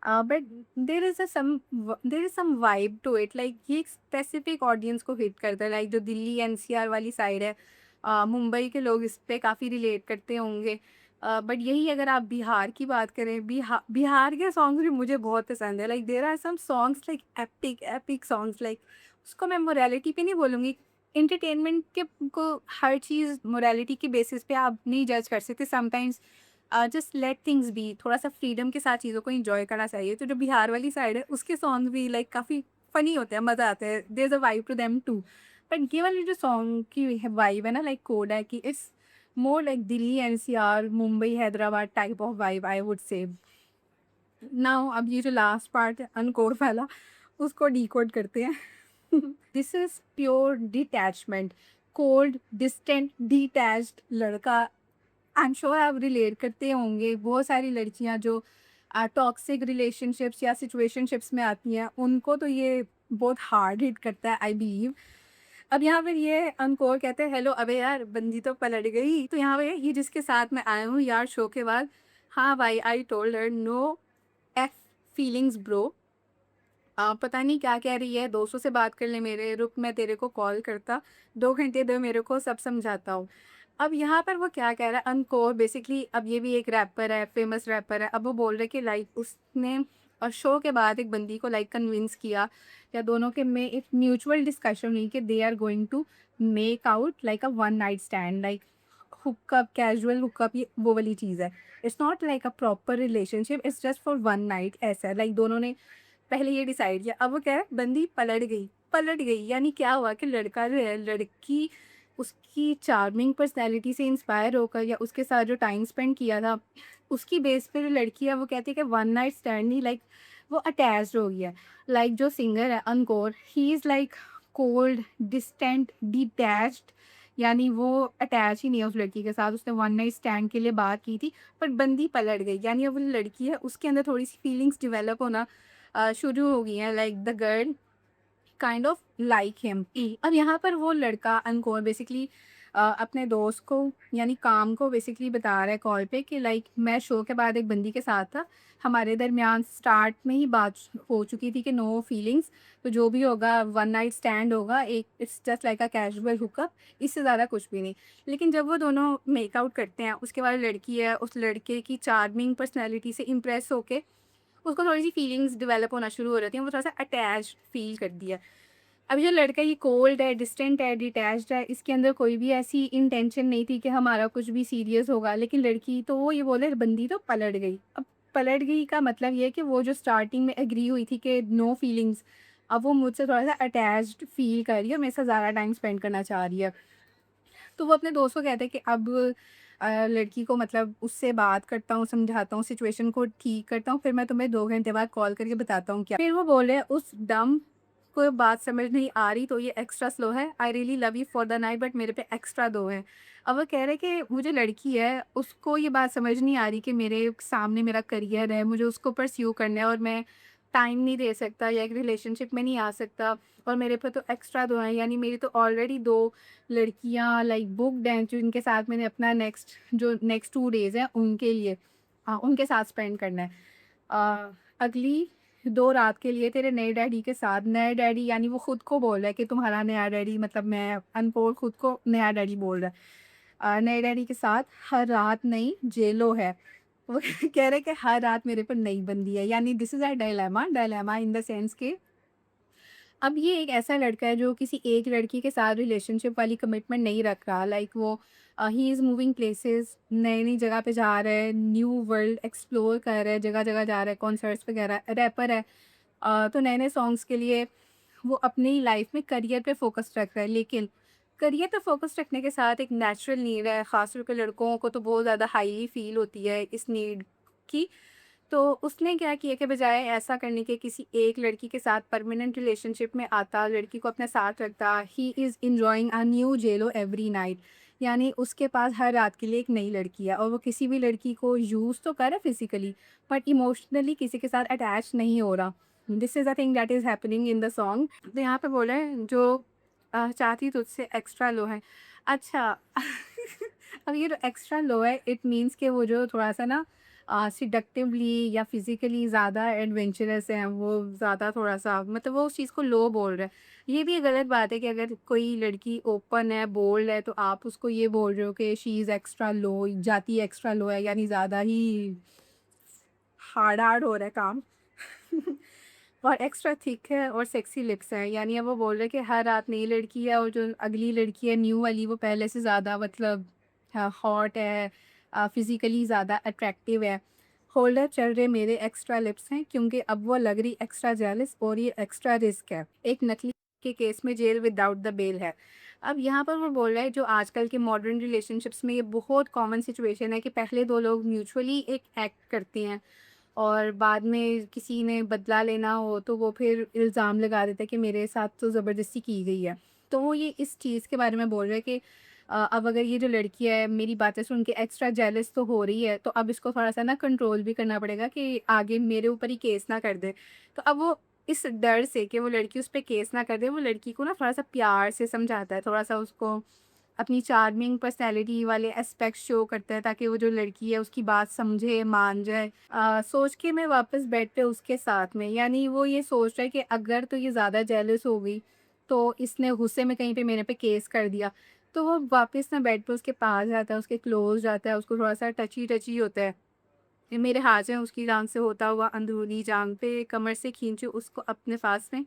but there is some vibe to it, like ये एक स्पेसिफिक ऑडियंस को हिट करता है, लाइक जो दिल्ली एनसीआर वाली साइड है, मुंबई के लोग इस पे काफ़ी रिलेट करते होंगे। बट यही अगर आप बिहार की बात करें, बिहार के सॉन्ग्स भी मुझे बहुत पसंद है, like there are some songs like epic epic songs, like उसको मैं मोरालिटी पे नहीं बोलूँगी, एंटरटेनमेंट के को हर चीज़ मोरालिटी के बेसिस पे आप नहीं जज कर सकते। Sometimes just let things be, थोड़ा-सा फ्रीडम के साथ चीज़ों को एन्जॉय करना चाहिए। तो जो बिहार वाली साइड है, उसके सॉन्ग भी लाइक काफ़ी फ़नी होते हैं, मज़ा आता है। There is a vibe to them too. But ये वाली जो सॉन्ग की वाइब है ना, लाइक कोडा की, it's more like Delhi NCR, Mumbai, Hyderabad type of vibe I would से। नाउ अब ये जो लास्ट पार्ट है अनकोड वाला, उसको डिकोड करते हैं। This is pure detachment, cold, distant, detached लड़का। आई एम श्योर आप रिलेट करते होंगे, बहुत सारी लड़कियां जो टॉक्सिक रिलेशनशिप्स या सिचुएशनशिप्स में आती हैं, उनको तो ये बहुत हार्ड हिट करता है, आई बिलीव। अब यहाँ पर ये अंकोर कहते हैं हेलो अबे यार बंदी तो पलट गई। तो यहाँ पे ये जिसके साथ मैं आया हूँ यार शो के बाद, हाँ भाई I told her no F feelings bro. पता नहीं क्या कह रही है, दोस्तों से बात कर ले मेरे, रुक मैं तेरे को कॉल करता, 2 घंटे दो मेरे को सब समझाता हूँ। अब यहाँ पर वो क्या कह रहा है अनकोर बेसिकली, अब ये भी एक रैपर है, फेमस रैपर है। अब वो बोल रहा है कि लाइक उसने शो के बाद एक बंदी को लाइक कन्विंस किया, या दोनों के में एक म्यूचुअल डिस्कशन हुई कि they are going to make out like a one night stand, like hookup, casual hookup, ये वो वाली चीज़ है। It's not like a proper relationship, it's just for one night, ऐसा है। लाइक दोनों ने पहले ये डिसाइड किया। अब वो कह रहा है बंदी पलट गई यानी क्या हुआ कि लड़का जो है, लड़की उसकी चार्मिंग पर्सनैलिटी से इंस्पायर होकर या उसके साथ जो टाइम स्पेंड किया था, उसकी बेस पे जो लड़की है वो कहती है कि वन नाइट स्टैंड नहीं, लाइक वो अटैच्ड हो गई है। लाइक जो सिंगर है अनकोर, he is like cold, distant, detached, यानी वो अटैच ही नहीं है उस लड़की के साथ। उसने वन नाइट स्टैंड के लिए बात की थी, पर बंदी पलट गई, यानी अब वो लड़की है उसके अंदर थोड़ी सी फीलिंग्स डेवलप होना शुरू हो गई हैं, like the girl kind of like him. अब यहाँ पर वो लड़का अनकोर बेसिकली अपने दोस्त को यानी काम को बेसिकली बता रहा है कॉल पे कि लाइक मैं शो के बाद एक बंदी के साथ था, हमारे दरमियान स्टार्ट में ही बात हो चुकी थी कि नो फीलिंग्स, तो जो भी होगा वन नाइट स्टैंड होगा, एक it's just like a casual hookup, इससे ज़्यादा कुछ भी नहीं। लेकिन जब वो दोनों मेकआउट करते हैं, उसके बाद लड़की है उस लड़के की चार्मिंग पर्सनैलिटी से इम्प्रेस होके उसको थोड़ी-सी फीलिंग्स डेवलप होना शुरू हो जाती हैं, वो थोड़ा-सा अटैच्ड फ़ील करती है। अब जो लड़का ये कोल्ड है, डिस्टेंट है, डिटैच्ड है, इसके अंदर कोई भी ऐसी इंटेंशन नहीं थी कि हमारा कुछ भी सीरियस होगा, लेकिन लड़की तो वो ये बोले बंदी तो पलट गई। अब पलट गई का मतलब ये है कि वो जो स्टार्टिंग में एग्री हुई थी कि नो फीलिंग्स, अब वो मुझसे थोड़ा-सा अटैच्ड फ़ील कर रही है और मेरे साथ ज़्यादा टाइम स्पेंड करना चाह रही है। तो वो अपने दोस्त को कहते हैं कि अब लड़की को मतलब उससे बात करता हूँ, समझाता हूँ, सिचुएशन को ठीक करता हूँ, फिर मैं तुम्हें 2 घंटे बाद कॉल करके बताता हूँ क्या। फिर वो बोले उस डम्ब को बात समझ नहीं आ रही तो ये एक्स्ट्रा स्लो है, I really love you for the night but मेरे पे एक्स्ट्रा 2 हैं। अब वो कह रहे हैं कि वो जो लड़की है उसको ये बात समझ नहीं आ रही कि मेरे सामने मेरा करियर है, मुझे उसको परस्यू करना है और मैं टाइम नहीं दे सकता या एक रिलेशनशिप में नहीं आ सकता, और मेरे पे तो एक्स्ट्रा 2 हैं, यानी मेरी तो ऑलरेडी 2 लड़कियाँ लाइक बुक्ड हैं जिनके साथ मैंने अपना नेक्स्ट 2 डेज़ हैं उनके लिए, हाँ, उनके साथ स्पेंड करना है। अगली 2 रात के लिए तेरे नए डैडी के साथ, नए डैडी यानी वो खुद को बोल रहा है कि तुम्हारा नया डैडी, मतलब मैं अनपोल खुद को नया डैडी बोल रहा है। नए डैडी के साथ हर रात नई जेलो है। वो कह रहे हैं कि हर रात मेरे पर नई बंदी है, यानी this is a dilemma in the sense कि अब ये एक ऐसा लड़का है जो किसी एक लड़की के साथ रिलेशनशिप वाली कमिटमेंट नहीं रख रहा, लाइक वो ही इज़ मूविंग प्लेसेस, नई नई जगह पे जा रहा है, न्यू वर्ल्ड एक्सप्लोर कर रहा है, जगह जगह जा रहा है, कॉन्सर्ट्स वगैरह, रैपर है। तो नए नए सॉन्ग्स के लिए वो अपनी लाइफ में करियर पे फोकस रख रहा है, लेकिन करियर पे फोकस रखने के साथ एक नेचुरल नीड है, ख़ासतौर पे लड़कों को तो बहुत ज़्यादा हाईली फील होती है इस नीड की। तो उसने क्या किया कि बजाय ऐसा करने के किसी एक लड़की के साथ परमानेंट रिलेशनशिप में आता, लड़की को अपने साथ रखता, he is enjoying a new jello every night, यानी उसके पास हर रात के लिए एक नई लड़की है और वो किसी भी लड़की को यूज़ तो कर रहा है फिज़िकली, बट इमोशनली किसी के साथ अटैच नहीं हो रहा। This is a thing that is happening in the song. तो यहाँ पे बोला है जो चाहती तुझसे एक्स्ट्रा लो है। अच्छा अब ये जो एक्स्ट्रा लो है इट मीन्स कि वो जो थोड़ा-सा ना सिडक्टिवली या फिज़िकली ज़्यादा एडवेंचरस हैं, वो ज़्यादा थोड़ा-सा मतलब वो उस चीज़ को लो बोल रहा है। ये भी एक गलत बात है कि अगर कोई लड़की ओपन है, बोल्ड है, तो आप उसको ये बोल रहे हो कि शी इज़ एक्स्ट्रा लो, जाति एक्स्ट्रा लो है, यानी ज़्यादा ही हार्ड हो रहा है काम। और एक्स्ट्रा थिक है और सेक्सी लिप्स हैं, यानी अब वो बोल रहे हैं कि हर रात नई लड़की है और जो अगली लड़की है न्यू वाली वो पहले से ज़्यादा मतलब हॉट है, फिज़िकली ज़्यादा अट्रैक्टिव है। होल्डर चल रहे मेरे एक्स्ट्रा लिप्स हैं क्योंकि अब वो लग रही एक्स्ट्रा जेलस और ये एक्स्ट्रा रिस्क है। एक नकली के केस में जेल विदाउट द बेल है। अब यहाँ पर वो बोल रहा है जो आजकल के मॉडर्न रिलेशनशिप्स में ये बहुत कॉमन सिचुएशन है कि पहले 2 लोग म्यूचुअली एक एक्ट करते हैं और बाद में किसी ने बदला लेना हो तो वो फिर इल्ज़ाम लगा देता है कि मेरे साथ तो ज़बरदस्ती की गई है। तो वो ये इस चीज़ के बारे में बोल रहे हैं कि अब अगर ये जो लड़की है मेरी बातें सुन के एक्स्ट्रा जेलस तो हो रही है, तो अब इसको थोड़ा-सा ना कंट्रोल भी करना पड़ेगा कि आगे मेरे ऊपर ही केस ना कर दे। तो अब वो इस डर से कि वो लड़की उस पे केस ना कर दे, वो लड़की को ना थोड़ा-सा प्यार से समझाता है, थोड़ा-सा उसको अपनी चार्मिंग पर्सनैलिटी वाले एस्पेक्ट्स शो करता है ताकि वो जो लड़की है उसकी बात समझे, मान जाए। सोच के मैं वापस बेड पे उसके साथ में, यानी वो ये सोच रहा है कि अगर तो ये ज़्यादा जेलस हो गई, तो इसने गुस्से में कहीं पे मेरे पे केस कर दिया। तो वो वापस ना बेड पे उसके पास जाता है, उसके क्लोज़ जाता है, उसको थोड़ा-सा टची-टची होता है। ये मेरे हाथ से उसकी जांघ से होता हुआ अंदरूनी जांघ पे कमर से खींचूँ उसको अपने पास में,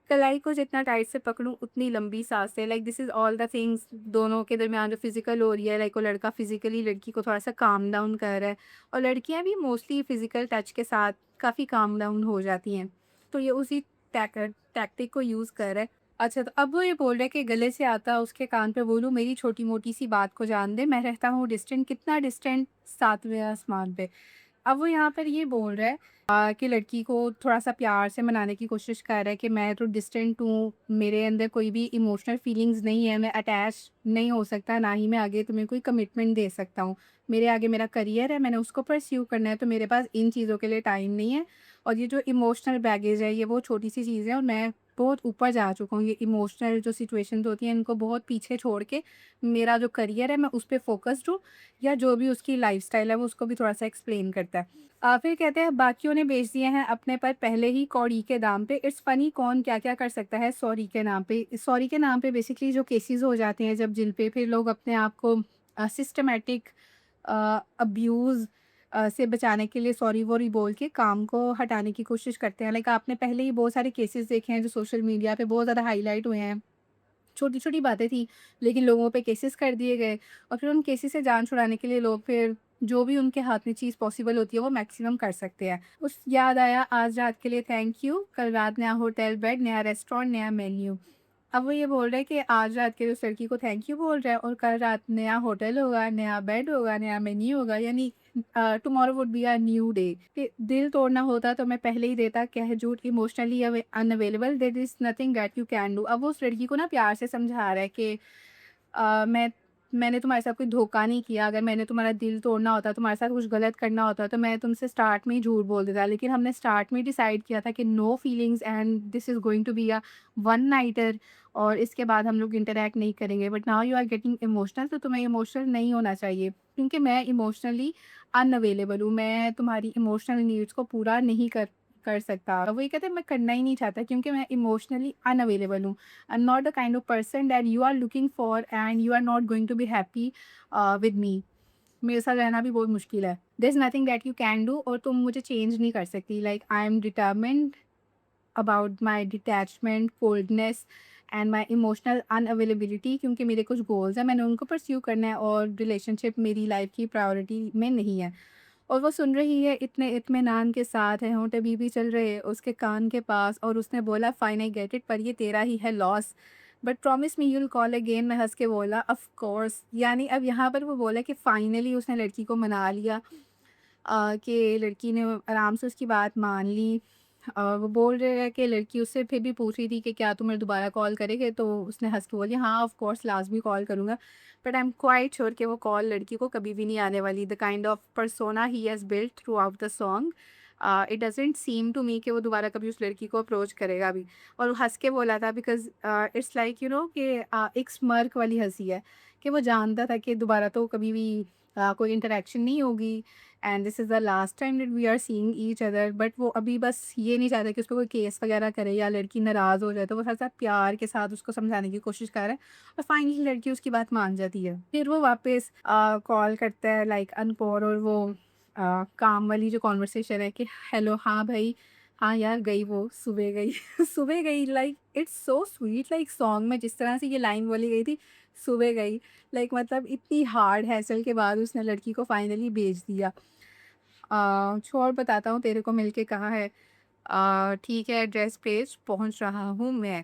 कलाई को जितना टाइट से पकड़ूँ उतनी लंबी साँसें, like this is all the things दोनों के दरमियान जो फ़िज़िकल हो रही है, लाइक वो लड़का फ़िज़िकली लड़की को थोड़ा-सा काम डाउन कर रहा है और लड़कियाँ भी मोस्टली फ़िज़िकल टच के साथ काफ़ी काम डाउन हो जाती हैं। तो ये उसी टैक्टिक को यूज़ कर रहा है। अच्छा, तो अब वो ये बोल रहा है कि गले से आता उसके कान पे बोलूँ, मेरी छोटी-मोटी सी बात को जान दे, मैं रहता हूँ डिस्टेंट, कितना डिस्टेंट, 7वें आसमान पे। अब वो यहाँ पर ये बोल रहा है कि लड़की को थोड़ा-सा प्यार से मनाने की कोशिश कर रहा है कि मैं तो डिस्टेंट हूँ, मेरे अंदर कोई भी इमोशनल फीलिंग्स नहीं है, मैं अटैच नहीं हो सकता, ना ही मैं आगे तुम्हें कोई कमिटमेंट दे सकता हूँ। मेरे आगे मेरा करियर है, मैंने उसको परस्यू करना है, तो मेरे पास इन चीज़ों के लिए टाइम नहीं है और ये जो इमोशनल बैगेज है, ये वो छोटी-सी चीज़ है और मैं बहुत ऊपर जा चुका हूँ। ये इमोशनल जो सिचुएशंस होती हैं, इनको बहुत पीछे छोड़ के मेरा जो करियर है, मैं उस पे फ़ोकस्ड हूँ, या जो भी उसकी लाइफ़स्टाइल है, वो उसको भी थोड़ा-सा एक्सप्लेन करता है। फिर कहते हैं बाकियों ने बेच दिए हैं अपने पर पहले ही कौड़ी के दाम पे। इट्स फ़नी कौन क्या-क्या कर सकता है सॉरी के नाम पे। सॉरी के नाम पे बेसिकली जो केसेज़ हो जाते हैं जब जिन पे फिर लोग अपने आप को सिस्टमैटिक अब्यूज़ से बचाने के लिए सॉरी-वॉरी बोल के काम को हटाने की कोशिश करते हैं। लाइक आपने पहले ही बहुत सारे केसेज़ देखे हैं जो सोशल मीडिया पे बहुत ज़्यादा हाइलाइट हुए हैं। छोटी-छोटी बातें थी, लेकिन लोगों पे केसेस कर दिए गए और फिर उन केसेस से जान छुड़ाने के लिए लोग फिर जो भी उनके हाथ में चीज़ पॉसिबल होती है, वो मैक्सिमम कर सकते हैं। उस याद आया आज रात के लिए थैंक यू, कल रात नया होटल बेड, नया रेस्टोरेंट, नया मेन्यू। अब वो ये बोल रहे हैं कि आज रात के लिए उस लड़की को थैंक यू बोल रहा है और कल रात नया होटल होगा, नया बेड होगा, नया मेन्यू होगा, यानी tomorrow would be a new day. कि दिल तोड़ना होता तो मैं पहले ही देता, क्या है झूठ, emotionally unavailable, there is nothing that you can do. अब वो उस लड़की को ना प्यार से समझा रहा है कि मैंने तुम्हारे साथ कोई धोखा नहीं किया, अगर मैंने तुम्हारा दिल तोड़ना होता, तुम्हारे साथ कुछ गलत करना होता, तो मैं तुमसे स्टार्ट में ही झूठ बोल देता। लेकिन हमने स्टार्ट में ही डिसाइड किया था कि no feelings and this is going to be a one nighter और इसके बाद हम लोग इंटरैक्ट नहीं करेंगे। But now you are getting emotional, तो तुम्हें इमोशनल नहीं होना चाहिए क्योंकि मैं इमोशनली अनअवेलेबल हूँ। मैं तुम्हारी इमोशनल नीड्स को पूरा नहीं कर कर सकता। वो ये कहते हैं मैं करना ही नहीं चाहता क्योंकि मैं इमोशनली अनअवेलेबल हूँ। I'm not the kind of person that you are looking for and you are not going to be happy with me. मेरे साथ रहना भी बहुत मुश्किल है। There's nothing that you can do और तुम मुझे चेंज नहीं कर सकती। Like I am determined about my detachment, coldness and my emotional unavailability क्योंकि मेरे कुछ गोल्स हैं, मैंने उनको परस्यू करना है और रिलेशनशिप मेरी लाइफ की प्रायोरिटी में नहीं है। और वो सुन रही है इतने इत्मीनान के साथ है, होंठ अभी भी चल रहे हैं उसके कान के पास और उसने बोला फाइन आई गेट इट पर ये तेरा ही है loss. But promise me you'll call again, मैं हँस के बोला ऑफ कोर्स। यानी अब यहाँ पर वो बोला कि फाइनली उसने लड़की को मना लिया कि लड़की ने आराम से उसकी बात मान ली। वो बोल रहे हैं कि लड़की उससे फिर भी पूछ रही थी कि क्या तुम मुझे दोबारा कॉल करेंगे? तो उसने हँस के बोली हाँ, ऑफ कोर्स लाज़मी कॉल करूँगा। But I am quite sure कि वो कॉल लड़की को कभी भी नहीं आने वाली। The kind of persona he has built throughout the song, it doesn't seem to me कि वो दोबारा कभी उस लड़की को अप्रोच करेगा भी। और वो हँस के बोला था because it's like you know कि एक स्मर्क वाली हँसी है कि वो जानता था कि दोबारा तो कभी भी कोई इंटरैक्शन नहीं होगी and this is the last time that we are seeing each other. But वो अभी बस ये नहीं चाहता कि उस पे कोई केस वगैरह करे या लड़की नाराज़ हो जाए, तो वो थोड़ा-सा प्यार के साथ उसको समझाने की कोशिश कर रहा है और फाइनली लड़की उसकी बात मान जाती है। फिर वो वापस कॉल करता है लाइक अनकोर और वो काम वाली जो कन्वर्सेशन है कि हेलो, हाँ भाई, हाँ यार गई वो, सुबह गई सुबह गई, like it's so sweet, like song में जिस तरह से ये लाइन बोली गई थी, सुबह गई, लाइक मतलब इतनी हार्ड हैसल के बाद उसने लड़की को फाइनली भेज दिया। छोड़ बताता हूँ तेरे को मिलके कहाँ है, ठीक है एड्रेस भेज, पहुँच रहा हूँ मैं।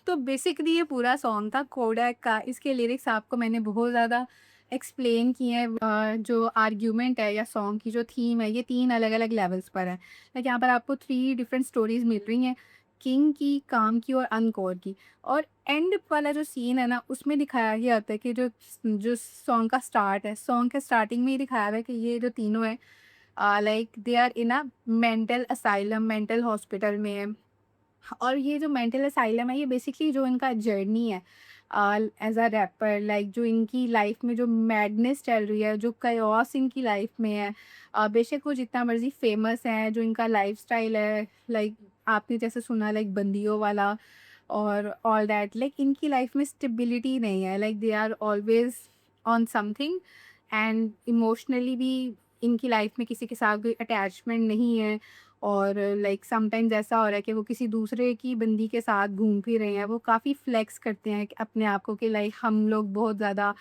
तो बेसिकली ये पूरा सॉन्ग था कोडैक का। इसके लिरिक्स आपको मैंने बहुत ज़्यादा एक्सप्लेन किए हैं। जो आर्ग्यूमेंट है या सॉन्ग की जो थीम है, ये 3 अलग-अलग लेवल्स पर है। लाइक यहाँ पर आपको 3 डिफरेंट स्टोरीज़ मिल रही हैं, किंग की, काम की और अनकोर की। और एंड वाला जो सीन है ना, उसमें दिखाया गया होता है कि जो जो सॉन्ग का स्टार्ट है, सॉन्ग के स्टार्टिंग में ही दिखाया हुआ है कि ये जो तीनों हैं like they are in a mental asylum, mental hospital में है। और ये जो मेंटल असाइलम है, ये बेसिकली जो इनका जर्नी है एज़ अ रैपर, लाइक जो इनकी लाइफ में जो मैडनेस चल रही है, जो chaos इनकी लाइफ में है, बेशक वो जितना मर्ज़ी फेमस हैं, जो इनका लाइफ़स्टाइल है, लाइक आपने जैसे सुना लाइक बंदियों वाला और ऑल दैट, लाइक इनकी लाइफ में स्टेबिलिटी नहीं है, like they are always on something and emotionally भी इनकी लाइफ में किसी के साथ कोई अटैचमेंट नहीं है। और लाइक समटाइम्स ऐसा हो रहा है कि वो किसी दूसरे की बंदी के साथ घूम फिर रहे हैं, वो काफ़ी फ्लेक्स करते हैं कि अपने आप को कि लाइक हम लोग बहुत ज़्यादा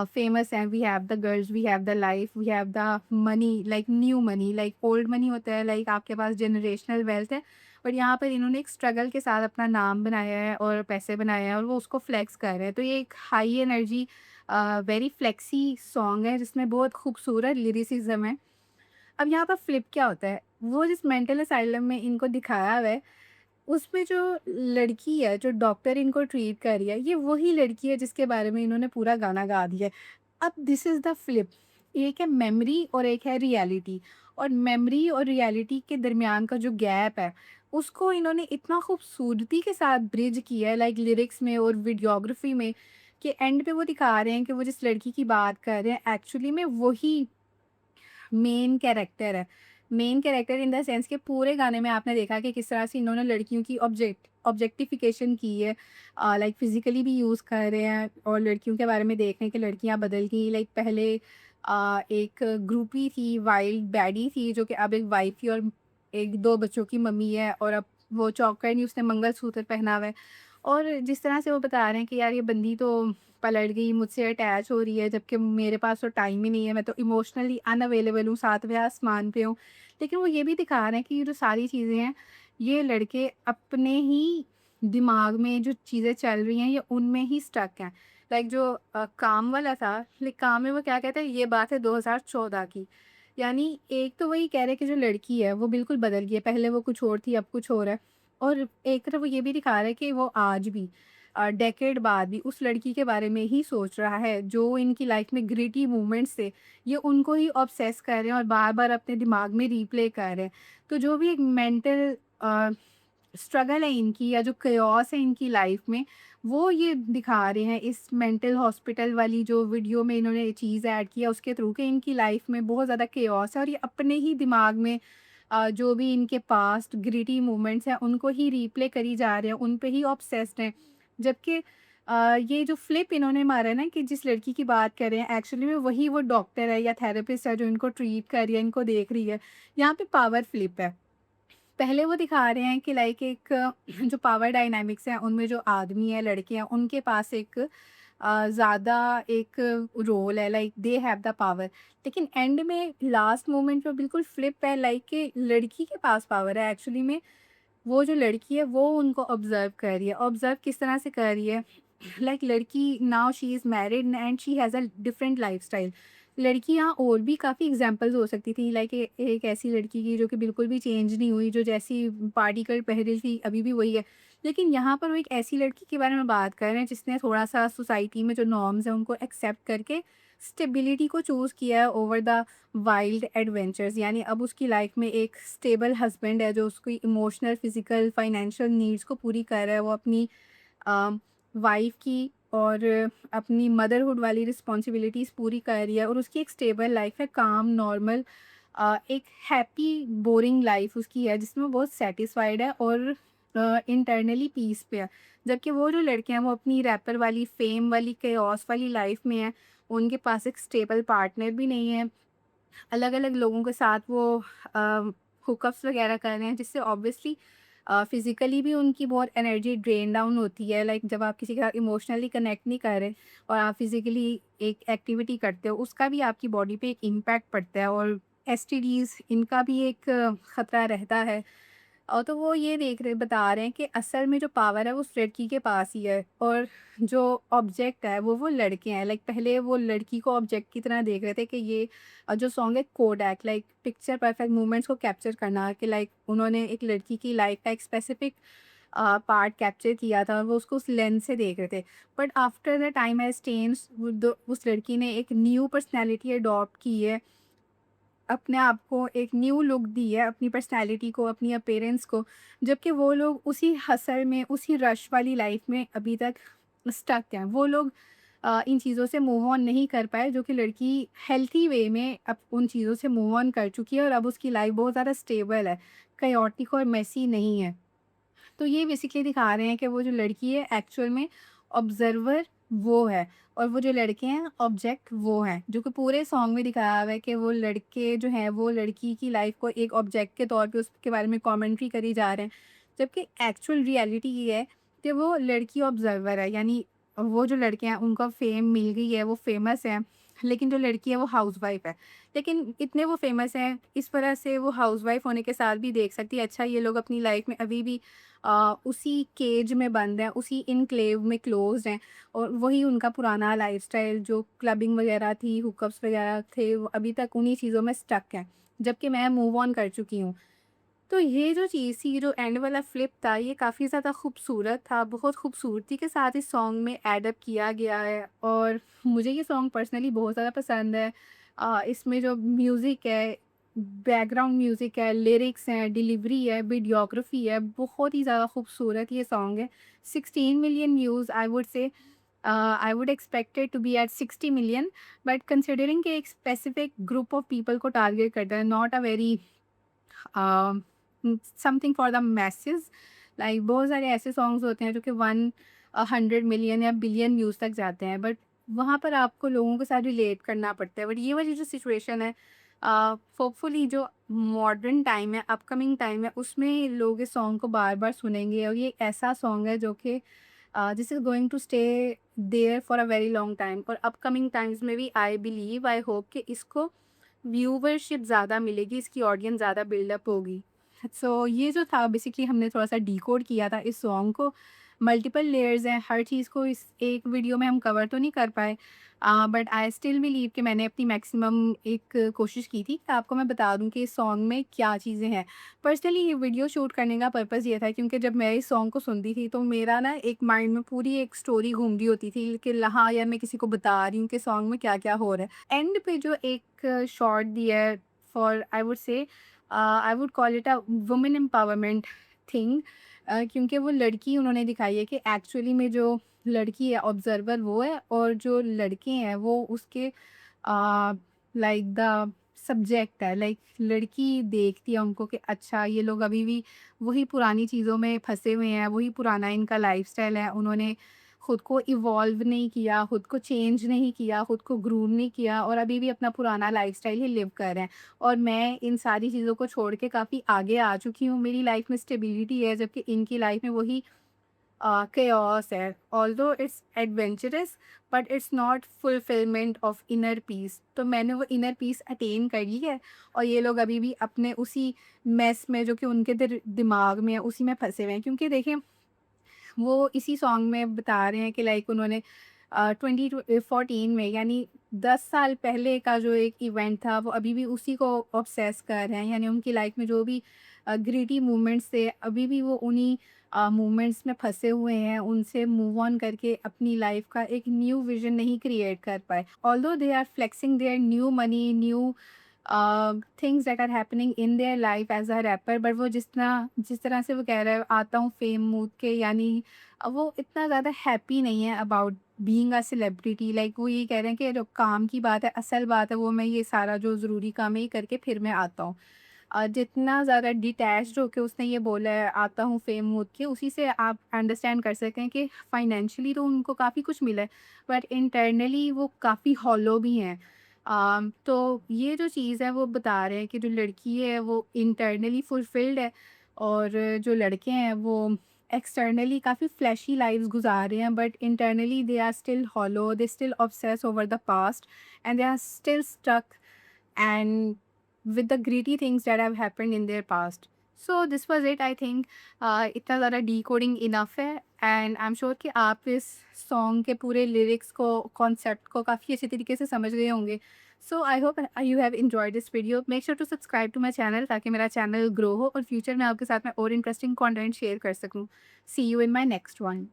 फेमस हैं, we have the girls, we have the life, we have the money, like new money, like old money होता है, लाइक आपके पास जनरेशनल वेल्थ है, बट यहाँ पर इन्होंने एक स्ट्रगल के साथ अपना नाम बनाया है और पैसे बनाए हैं और वो उसको फ्लेक्स कर रहे हैं। तो ये एक high energy very flexi song है जिसमें बहुत खूबसूरत लिरिसिज्म है। अब यहाँ पर फ्लिप क्या होता है, वो जिस मेंटल असाइलम में इनको दिखाया हुआ है, उसमें जो लड़की है, जो डॉक्टर इनको ट्रीट कर रही है, ये वही लड़की है जिसके बारे में इन्होंने पूरा गाना गा दिया है। अब दिस इज़ द फ्लिप, एक है मेमोरी और एक है रियलिटी, और मेमोरी और रियलिटी के दरमियान का जो गैप है, उसको इन्होंने इतना खूबसूरती के साथ ब्रिज किया है, लाइक लिरिक्स में और वीडियोग्राफी में, कि एंड पे वो दिखा रहे हैं कि वो जिस लड़की की बात कर रहे हैं, एक्चुअली में वही मेन कैरेक्टर है। Main character in the sense कि पूरे गाने में आपने देखा कि किस तरह से इन्होंने लड़कियों की ऑब्जेक्टिफिकेशन की है। लाइक फिज़िकली भी यूज़ कर रहे हैं और लड़कियों के बारे में देख रहे हैं कि लड़कियाँ बदल गई। लाइक पहले एक ग्रूपी थी, वाइल्ड बैडी थी, जो कि अब एक वाइफ़ थी और 1-2 बच्चों की मम्मी है, और अब वो चौंका नहीं, उसने मंगलसूत्र पहना हुआ है। और जिस तरह से वो बता रहे हैं कि यार ये बंदी तो पलट गई, मुझसे अटैच हो रही है, जबकि मेरे पास तो टाइम ही नहीं है, मैं तो इमोशनली अनअवेलेबल हूँ, सातवें आसमान पे हूँ। लेकिन वो ये भी दिखा रहे हैं कि ये जो सारी चीज़ें हैं, ये लड़के अपने ही दिमाग में जो चीज़ें चल रही हैं, ये उनमें ही स्टक हैं। लाइक जो काम वाला था, लाइक काम में वो क्या कहता है, ये बात है 2014 की। यानी एक तो वही कह रहे हैं कि जो लड़की है, वो बिल्कुल बदल गई है, पहले वो कुछ और थी, अब कुछ और है। और एक तरफ वो ये भी दिखा रहा है कि वो आज भी डेकेड बाद भी उस लड़की के बारे में ही सोच रहा है, जो इनकी लाइफ में ग्रिटी मोमेंट्स थे, ये उनको ही ऑब्सेस कर रहे हैं और बार-बार अपने दिमाग में रिप्ले कर रहे हैं। तो जो भी एक मेंटल स्ट्रगल है इनकी, या जो chaos है इनकी लाइफ में, वो ये दिखा रहे हैं इस मेंटल हॉस्पिटल वाली जो वीडियो में इन्होंने ये चीज़ ऐड किया उसके थ्रू, कि इनकी लाइफ में बहुत ज़्यादा chaos है और ये अपने ही दिमाग में जो भी इनके पास्ट ग्रिटी मोमेंट्स हैं, उनको ही रिप्ले करी जा रहे हैं, उन पे ही ऑब्सेस्ड हैं। जबकि ये जो फ्लिप इन्होंने मारा है ना, कि जिस लड़की की बात कर रहे हैं, एक्चुअली में वही वो डॉक्टर है या थेरेपिस्ट है जो इनको ट्रीट कर रही है, इनको देख रही है। यहाँ पे पावर फ्लिप है। पहले वो दिखा रहे हैं कि लाइक एक जो पावर डायनामिक्स हैं, उनमें जो आदमी है, लड़के हैं, उनके पास एक ज़्यादा एक रोल है, like they have the power. लेकिन एंड में लास्ट मोमेंट पे बिल्कुल फ्लिप है, लाइक कि लड़की के पास पावर है एक्चुअली में। वो जो लड़की है, वो उनको ऑब्ज़र्व कर रही है। ऑब्ज़र्व किस तरह से कर रही है? लाइक लड़की now she is married and she has a different lifestyle. लड़कियाँ और भी काफ़ी एग्ज़ाम्पल्स हो सकती थी, लाइक एक ऐसी लड़की की जो कि बिल्कुल भी चेंज नहीं हुई, जो जैसी पार्टी गर्ल पहन रही थी, अभी भी वही है। लेकिन यहाँ पर वो एक ऐसी लड़की के बारे में बात कर रहे हैं, जिसने थोड़ा-सा सोसाइटी में जो नॉर्म्स हैं, उनको एक्सेप्ट करके स्टेबिलिटी को चूज़ किया है ओवर द वाइल्ड एडवेंचर्स। यानी अब उसकी लाइफ में एक स्टेबल हस्बैंड है, जो उसकी इमोशनल, फिजिकल, फाइनेंशियल नीड्स को पूरी कर रहा है। वो अपनी वाइफ की और अपनी मदरहुड वाली रिस्पॉन्सिबिलिटीज़ पूरी कर रही है, और उसकी एक स्टेबल लाइफ है, काम, नॉर्मल, एक हैप्पी बोरिंग लाइफ उसकी है, जिसमें वो बहुत सेटिस्फाइड है और इंटरनली पीस पे है। जबकि वो जो लड़के हैं, वो अपनी रैपर वाली, फेम वाली, chaos वाली लाइफ में है। उनके पास एक स्टेबल पार्टनर भी नहीं है। अलग-अलग लोगों के साथ वो हुकअप्स वगैरह कर रहे हैं, जिससे ऑब्वियसली फिज़िकली भी उनकी बहुत एनर्जी ड्रेन डाउन होती है। लाइक जब आप किसी के साथ इमोशनली कनेक्ट नहीं कर रहे और आप फिज़िकली एक एक्टिविटी करते हो, उसका भी आपकी बॉडी पे एक इम्पैक्ट पड़ता है, और एसटीडीज़ इनका भी एक खतरा रहता है। तो वो ये देख रहे बता रहे हैं कि असल में जो पावर है वो उस लड़की के पास ही है, और जो ऑब्जेक्ट है वो लड़के हैं। लाइक पहले वो लड़की को ऑब्जेक्ट की तरह देख रहे थे कि ये जो सॉन्ग है Kodak, like picture perfect moments को कैप्चर करना, कि लाइक उन्होंने एक लड़की की लाइफ का एक स्पेसिफिक पार्ट कैप्चर किया था और वो उसको उस लेंस से देख रहे थे। But after the time has changed, उस लड़की ने एक न्यू पर्सनैलिटी अडॉप्ट की है, अपने आप को एक न्यू लुक दी है, अपनी पर्सनैलिटी को, अपनी अपीयरेंस को, जबकि वो लोग उसी हसल में, उसी रश वाली लाइफ़ में अभी तक स्टक हैं। वो लोग इन चीज़ों से मूव ऑन नहीं कर पाए, जो कि लड़की हेल्थी वे में अब उन चीज़ों से मूव ऑन कर चुकी है और अब उसकी लाइफ़ बहुत ज़्यादा स्टेबल है, chaotic और मेसी नहीं है। तो ये बेसिकली दिखा रहे हैं कि वो जो लड़की है एक्चुअल में ऑब्जर्वर वो है और वो जो लड़के हैं ऑब्जेक्ट वो हैं, जो कि पूरे सॉन्ग में दिखाया हुआ है कि वो लड़के जो हैं वो लड़की की लाइफ को एक ऑब्जेक्ट के तौर पे उसके बारे में कमेंट्री करी जा रहे हैं, जबकि एक्चुअल रियलिटी ये है कि वो लड़की ऑब्जर्वर है। यानी वो जो लड़के हैं उनको फेम मिल गई है, वो फेमस हैं, लेकिन जो लड़की है वो हाउसवाइफ है। लेकिन इतने वो फेमस हैं, इस वजह से वो हाउसवाइफ होने के साथ भी देख सकती है अच्छा ये लोग अपनी लाइफ में अभी भी उसी केज में बंद हैं, उसी इनक्लेव में क्लोज़्ड हैं और वही उनका पुराना लाइफ़स्टाइल जो क्लबिंग वगैरह थी, हुकअप्स वगैरह थे, वो अभी तक उन्हीं चीज़ों में स्टक हैं, जबकि मैं मूव ऑन कर चुकी हूँ। तो ये जो चीज़ थी, ये जो एंड वाला फ्लिप था, ये काफ़ी ज़्यादा खूबसूरत था, बहुत खूबसूरती के साथ इस सॉन्ग में एड अप किया गया है और मुझे ये सॉन्ग पर्सनली बहुत ज़्यादा पसंद है। इसमें जो म्यूज़िक है, बैकग्राउंड म्यूज़िक है, लिरिक्स हैं, डिलीवरी है, वीडियोग्राफी है, बहुत ही ज़्यादा खूबसूरत ये सॉन्ग है। 16 million views I would say I would expect it to be at 60 million, but considering कि एक स्पेसिफिक ग्रुप ऑफ पीपल को टारगेट करता है, not a very something for the message. Like बहुत सारे ऐसे सॉन्ग्स होते हैं जो कि 100 मिलियन या बिलियन व्यूज़ तक जाते हैं, बट वहाँ पर आपको लोगों के साथ रिलेट करना पड़ता है। बट ये वाली जो सिचुएशन है, होपफुली जो मॉडर्न टाइम है, अपकमिंग टाइम है, उसमें लोग इस सॉन्ग को बार बार सुनेंगे और ये एक ऐसा सॉन्ग है जो कि this is going to stay there for a very long time और अपकमिंग टाइम्स में भी आई बिलीव, आई होप कि इसको व्यूवरशिप ज़्यादा मिलेगी, इसकी ऑडियंस ज़्यादा बिल्डअप होगी। सो ये जो था बेसिकली हमने थोड़ा-सा डिकोड किया था इस सॉन्ग को, मल्टीपल लेयर्स हैं, हर चीज़ को इस एक वीडियो में हम कवर तो नहीं कर पाए। बट आई स्टिल बिलीव कि मैंने अपनी मैक्सिमम एक कोशिश की थी कि आपको मैं बता दूँ कि इस सॉन्ग में क्या चीज़ें हैं। पर्सनली ये वीडियो शूट करने का पर्पज़ ये था क्योंकि जब मैं इस सॉन्ग को सुनती थी तो मेरा ना एक माइंड में पूरी एक स्टोरी घूम रही होती थी कि हाँ यार मैं किसी को बता रही हूँ कि सॉन्ग में क्या-क्या हो रहा है। एंड पे जो एक शॉट दिया है for I would say I would call it a women empowerment thing, क्योंकि वो लड़की उन्होंने दिखाई है कि एक्चुअली में जो लड़की है ऑब्जर्वर वो है और जो लड़के हैं वो उसके लाइक द सब्जेक्ट है। लाइक लड़की देखती है उनको कि अच्छा ये लोग अभी भी वही पुरानी चीज़ों में फंसे हुए हैं, वही पुराना इनका लाइफस्टाइल है, उन्होंने खुद को इवॉल्व नहीं किया, खुद को चेंज नहीं किया, खुद को ग्रूम नहीं किया और अभी भी अपना पुराना लाइफ़स्टाइल ही लिव कर रहे हैं। और मैं इन सारी चीज़ों को छोड़ के काफ़ी आगे आ चुकी हूँ, मेरी लाइफ़ में स्टेबिलिटी है, जबकि इनकी लाइफ़ में वही chaos है। Although it's adventurous but it's not fulfilment of inner peace. तो मैंने वो इनर पीस अटेन कर ली है और ये लोग अभी भी अपने उसी मेस में जो कि उनके दिमाग में है, उसी में फँसे हुए हैं। क्योंकि देखिए वो इसी सॉन्ग में बता रहे हैं कि लाइक उन्होंने 2014 में यानी 10 साल पहले का जो एक इवेंट था वो अभी भी उसी को ऑब्सेस कर रहे हैं। यानी उनकी लाइफ में जो भी ग्रीडी मूवमेंट्स थे अभी भी वो उन्हीं मूवमेंट्स में फंसे हुए हैं, उनसे मूव ऑन करके अपनी लाइफ का एक न्यू विजन नहीं क्रिएट कर पाए। Although they are flexing their new money, new things that are happening in their life as a rapper, but वो जिस तरह से वो कह रहा है आता हूँ फेम मूद के, यानी वो इतना ज़्यादा हैप्पी नहीं है about being a celebrity. Like वो ये कह रहे हैं कि जो काम की बात है, असल बात है, वो मैं ये सारा जो ज़रूरी काम है ये करके फिर मैं आता हूँ। जितना ज़्यादा डिटैच्ड होके उसने ये बोला है आता हूँ फेम मूद के, उसी से आप अंडरस्टैंड कर सकते हैं कि फाइनेंशियली तो उनको काफ़ी कुछ मिला है, बट इंटरनली वो काफ़ी हॉलो भी हैं। तो ये जो चीज़ है वो बता रहे हैं कि जो लड़की है वो इंटरनली फुलफिल्ड है और जो लड़के हैं वो एक्सटर्नली काफ़ी फ्लैशी लाइव्स गुजार रहे हैं, but internally they are still hollow, they still obsess over the past and they are still stuck and with the gritty things that have happened in their past. So this was it I think. इतना ज़्यादा decoding enough है and I am sure कि आप इस song के पूरे lyrics को, concept को काफ़ी अच्छे तरीके से समझ गए होंगे। So I hope you have enjoyed this video. Make sure to subscribe to my channel ताकि मेरा चैनल ग्रो हो और फ्यूचर में आपके साथ मैं और इंटरेस्टिंग कंटेंट शेयर कर सकूँ। See you in my next one.